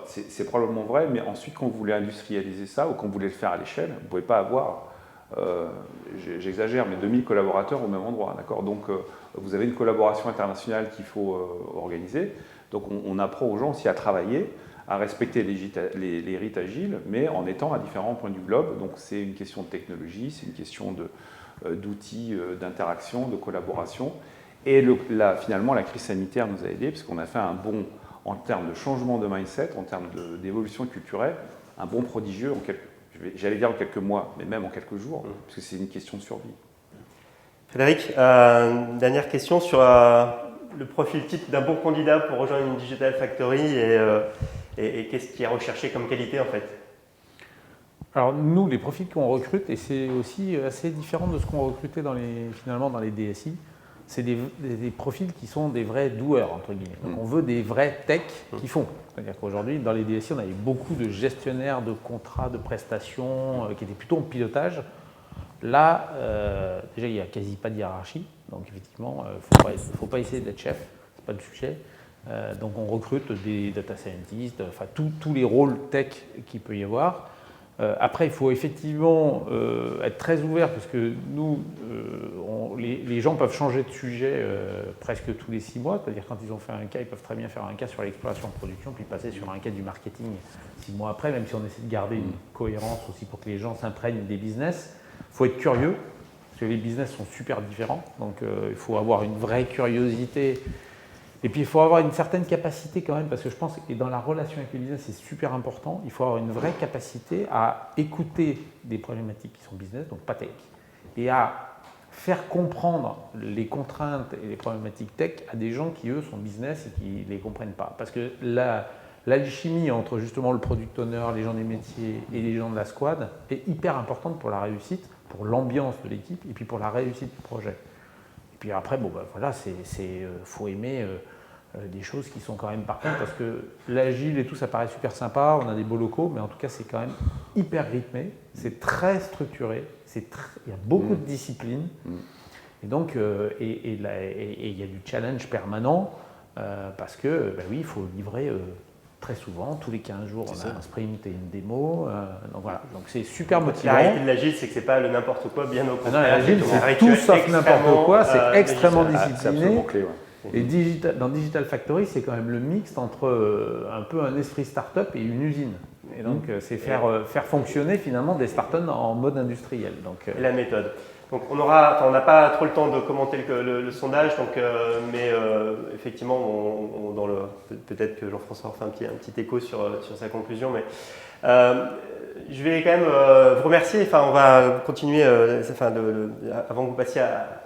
C'est probablement vrai, mais ensuite, quand vous voulez industrialiser ça ou quand vous voulez le faire à l'échelle, vous ne pouvez pas avoir... j'exagère, mais 2000 collaborateurs au même endroit, d'accord. Donc, vous avez une collaboration internationale qu'il faut organiser. Donc, on apprend aux gens aussi à travailler, à respecter les rites agiles, mais en étant à différents points du globe. Donc, c'est une question de technologie, c'est une question d'outils, d'interaction, de collaboration. Et finalement, la crise sanitaire nous a aidés, parce qu'on a fait un bond en termes de changement de mindset, en termes d'évolution culturelle, un bond prodigieux j'allais dire en quelques mois, mais même en quelques jours, parce que c'est une question de survie. Frédéric, dernière question sur le profil type d'un bon candidat pour rejoindre une Digital Factory et qu'est-ce qui est recherché comme qualité en fait? Alors nous, les profils qu'on recrute, et c'est aussi assez différent de ce qu'on recrutait finalement dans les DSI, c'est des profils qui sont des vrais doueurs, entre guillemets. Donc on veut des vrais techs qui font. C'est-à-dire qu'aujourd'hui, dans les DSI, on avait beaucoup de gestionnaires de contrats, de prestations, qui étaient plutôt en pilotage. Là, déjà, il n'y a quasi pas de hiérarchie. Donc effectivement, il ne faut pas essayer d'être chef, ce n'est pas le sujet. Donc on recrute des data scientists, enfin tous les rôles tech qu'il peut y avoir. Après, il faut effectivement être très ouvert parce que nous, les gens peuvent changer de sujet presque tous les 6 mois. C'est-à-dire quand ils ont fait un cas, ils peuvent très bien faire un cas sur l'exploration de production, puis passer sur un cas du marketing 6 mois après, même si on essaie de garder une cohérence aussi pour que les gens s'imprègnent des business. Il faut être curieux, parce que les business sont super différents. Donc il faut avoir une vraie curiosité. Et puis il faut avoir une certaine capacité quand même, parce que je pense que dans la relation avec les business, c'est super important. Il faut avoir une vraie capacité à écouter des problématiques qui sont business, donc pas tech, et à faire comprendre les contraintes et les problématiques tech à des gens qui, eux, sont business et qui ne les comprennent pas. Parce que l'alchimie entre justement le product owner, les gens des métiers et les gens de la squad est hyper importante pour la réussite, pour l'ambiance de l'équipe et puis pour la réussite du projet. Et puis après, voilà, faut aimer des choses qui sont quand même parfaites parce que l'agile et tout, ça paraît super sympa, on a des beaux locaux, mais en tout cas, c'est quand même hyper rythmé, c'est très structuré, il y a beaucoup de discipline. Et donc, il y a du challenge permanent parce que, oui, il faut livrer très souvent, tous les 15 jours, on a un sprint et une démo. Donc voilà, donc c'est super motivant. La réalité de l'agile, c'est que ce n'est pas le n'importe quoi, bien au contraire. L'agile, c'est tout sauf n'importe quoi, c'est extrêmement discipliné. C'est clé, ouais. Et dans Digital Factory, c'est quand même le mixte entre un peu un esprit start-up et une usine. Et donc, c'est faire fonctionner finalement des start-up en mode industriel. Donc, et la méthode. Donc on n'a pas trop le temps de commenter le sondage, donc, mais effectivement, peut-être que Jean-François fait un petit écho sur sa conclusion, mais je vais quand même vous remercier. Enfin, on va continuer, avant que vous passiez à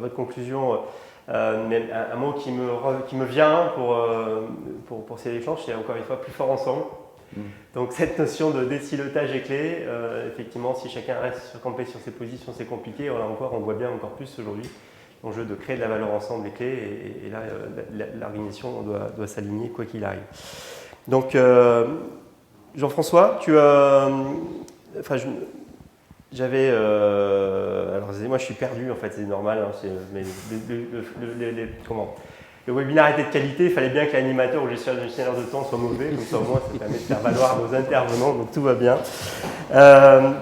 votre conclusion, mais un mot qui me vient pour ces échanges, c'est encore une fois plus fort ensemble. Donc cette notion de désilotage est clé. Effectivement, si chacun reste campé sur ses positions, c'est compliqué. Là encore, on voit bien encore plus aujourd'hui l'enjeu de créer de la valeur ensemble est clé. Et là, l'organisation doit s'aligner quoi qu'il arrive. Donc, Jean-François, tu as... j'avais... alors, moi, je suis perdu, en fait, c'est normal. Hein, mais le webinaire était de qualité, il fallait bien que l'animateur ou le gestionnaire de temps soit mauvais, comme ça au moins ça permet de faire valoir nos intervenants, donc tout va bien.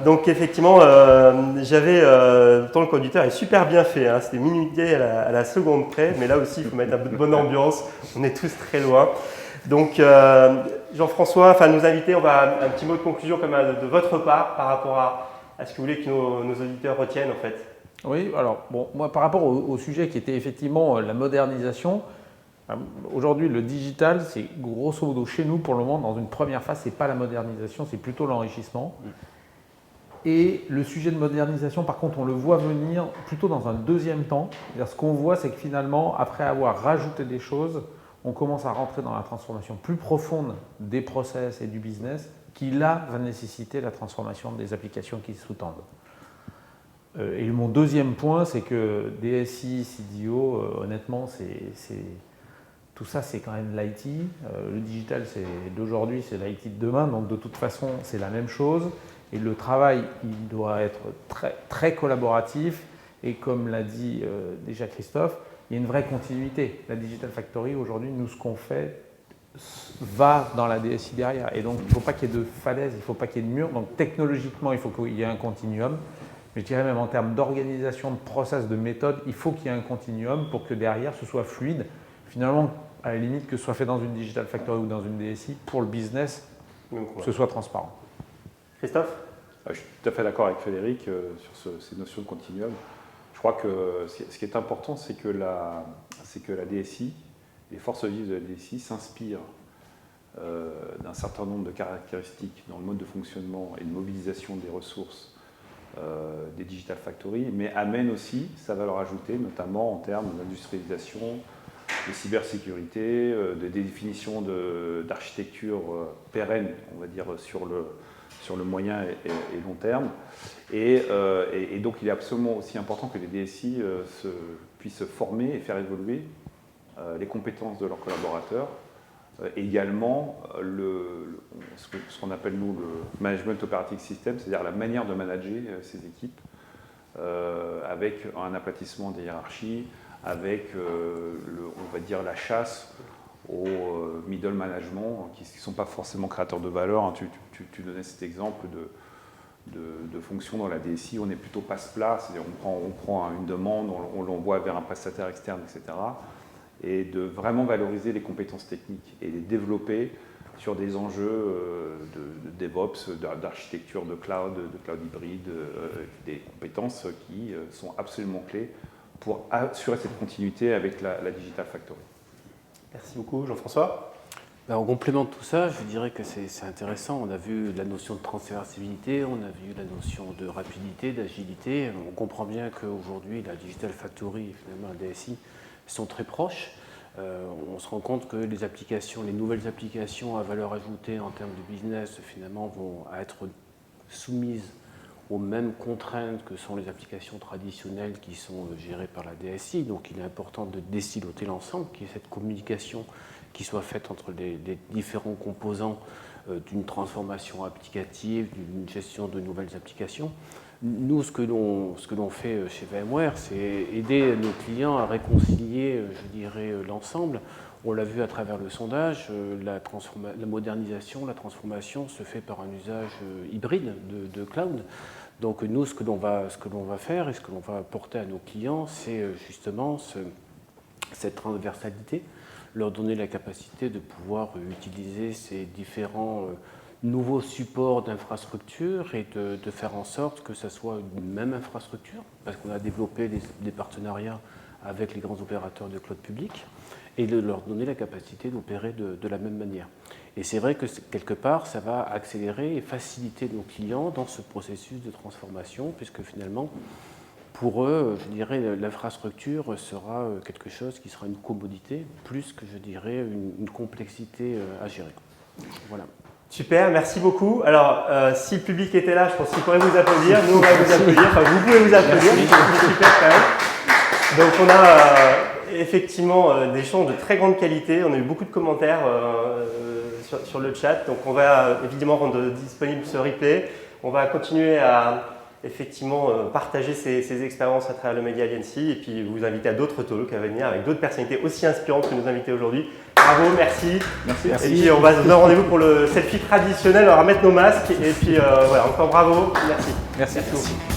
Donc effectivement, pourtant le conducteur est super bien fait, hein, c'était minuté à la seconde près, mais là aussi il faut mettre un peu de bonne ambiance, on est tous très loin. Donc Jean-François, nos invités, on va un petit mot de conclusion comme de votre part par rapport à ce que vous voulez que nos auditeurs retiennent en fait. Oui, alors bon, moi par rapport au sujet qui était effectivement la modernisation, aujourd'hui le digital c'est grosso modo chez nous pour le moment dans une première phase, c'est pas la modernisation, c'est plutôt l'enrichissement. Et le sujet de modernisation par contre on le voit venir plutôt dans un deuxième temps. C'est-à-dire, ce qu'on voit c'est que finalement après avoir rajouté des choses, on commence à rentrer dans la transformation plus profonde des process et du business qui là va nécessiter la transformation des applications qui sous-tendent. Et mon deuxième point, c'est que DSI, CDO, honnêtement, tout ça, c'est quand même l'IT. Le digital, c'est d'aujourd'hui, c'est l'IT de demain. Donc, de toute façon, c'est la même chose. Et le travail, il doit être très, très collaboratif. Et comme l'a dit déjà Christophe, il y a une vraie continuité. La Digital Factory, aujourd'hui, nous, ce qu'on fait va dans la DSI derrière. Et donc, il ne faut pas qu'il y ait de falaise, il ne faut pas qu'il y ait de mur. Donc, technologiquement, il faut qu'il y ait un continuum. Mais je dirais même en termes d'organisation, de process, de méthode, il faut qu'il y ait un continuum pour que derrière ce soit fluide. Finalement, à la limite, que ce soit fait dans une Digital Factory ou dans une DSI, pour le business, que ce soit transparent. Christophe ? Je suis tout à fait d'accord avec Frédéric sur ces notions de continuum. Je crois que ce qui est important, c'est que la DSI, les forces vives de la DSI s'inspirent d'un certain nombre de caractéristiques dans le mode de fonctionnement et de mobilisation des ressources des Digital Factory, mais amène aussi sa valeur ajoutée, notamment en termes d'industrialisation, de cybersécurité, de définition d'architecture pérenne, on va dire, sur le moyen et long terme. Et donc, il est absolument aussi important que les DSI puissent former et faire évoluer les compétences de leurs collaborateurs. Également, ce qu'on appelle nous le management operating system, c'est-à-dire la manière de manager ces équipes avec un aplatissement des hiérarchies, avec on va dire la chasse au middle management qui ne sont pas forcément créateurs de valeur. Tu donnais cet exemple de fonction dans la DSI, on est plutôt passe-plat, c'est-à-dire on prend une demande, on l'envoie vers un prestataire externe, etc. Et de vraiment valoriser les compétences techniques et les développer sur des enjeux de DevOps, d'architecture de cloud hybride, des compétences qui sont absolument clés pour assurer cette continuité avec la Digital Factory. Merci beaucoup, Jean-François. En complément de tout ça, je dirais que c'est intéressant. On a vu la notion de transversibilité, on a vu la notion de rapidité, d'agilité. On comprend bien qu'aujourd'hui, la Digital Factory et finalement la DSI sont très proches. On se rend compte que les nouvelles applications à valeur ajoutée en termes de business, finalement, vont être soumises aux mêmes contraintes que sont les applications traditionnelles qui sont gérées par la DSI. Donc il est important de désiloter l'ensemble, qu'il y ait cette communication qui soit faite entre les différents composants d'une transformation applicative, d'une gestion de nouvelles applications. Nous, ce que l'on fait chez VMware, c'est aider nos clients à réconcilier, je dirais, l'ensemble. On l'a vu à travers le sondage, la modernisation, la transformation se fait par un usage hybride de cloud. Donc nous, ce que l'on va faire et ce que l'on va apporter à nos clients, c'est justement cette transversalité, leur donner la capacité de pouvoir utiliser ces différents nouveaux supports d'infrastructure et de faire en sorte que ça soit une même infrastructure, parce qu'on a développé des partenariats avec les grands opérateurs de cloud public, et de leur donner la capacité d'opérer de la même manière. Et c'est vrai que quelque part, ça va accélérer et faciliter nos clients dans ce processus de transformation, puisque finalement, pour eux, je dirais, l'infrastructure sera quelque chose qui sera une commodité, plus que, je dirais, une complexité à gérer. Voilà. Super, merci beaucoup. Alors, si le public était là, je pense qu'il pourrait vous applaudir. Nous, on va vous applaudir. Enfin, vous pouvez vous applaudir. C'est super quand même. Donc, on a effectivement des échanges de très grande qualité. On a eu beaucoup de commentaires sur le chat. Donc, on va évidemment rendre disponible ce replay. On va continuer à effectivement partager ces expériences à travers le Media Aliancy et puis vous inviter à d'autres talks à venir avec d'autres personnalités aussi inspirantes que nos invités aujourd'hui. Bravo, merci. Merci. Et puis on va se donner rendez-vous pour le selfie traditionnel, on va remettre nos masques et puis voilà, encore bravo, merci. Merci à tous.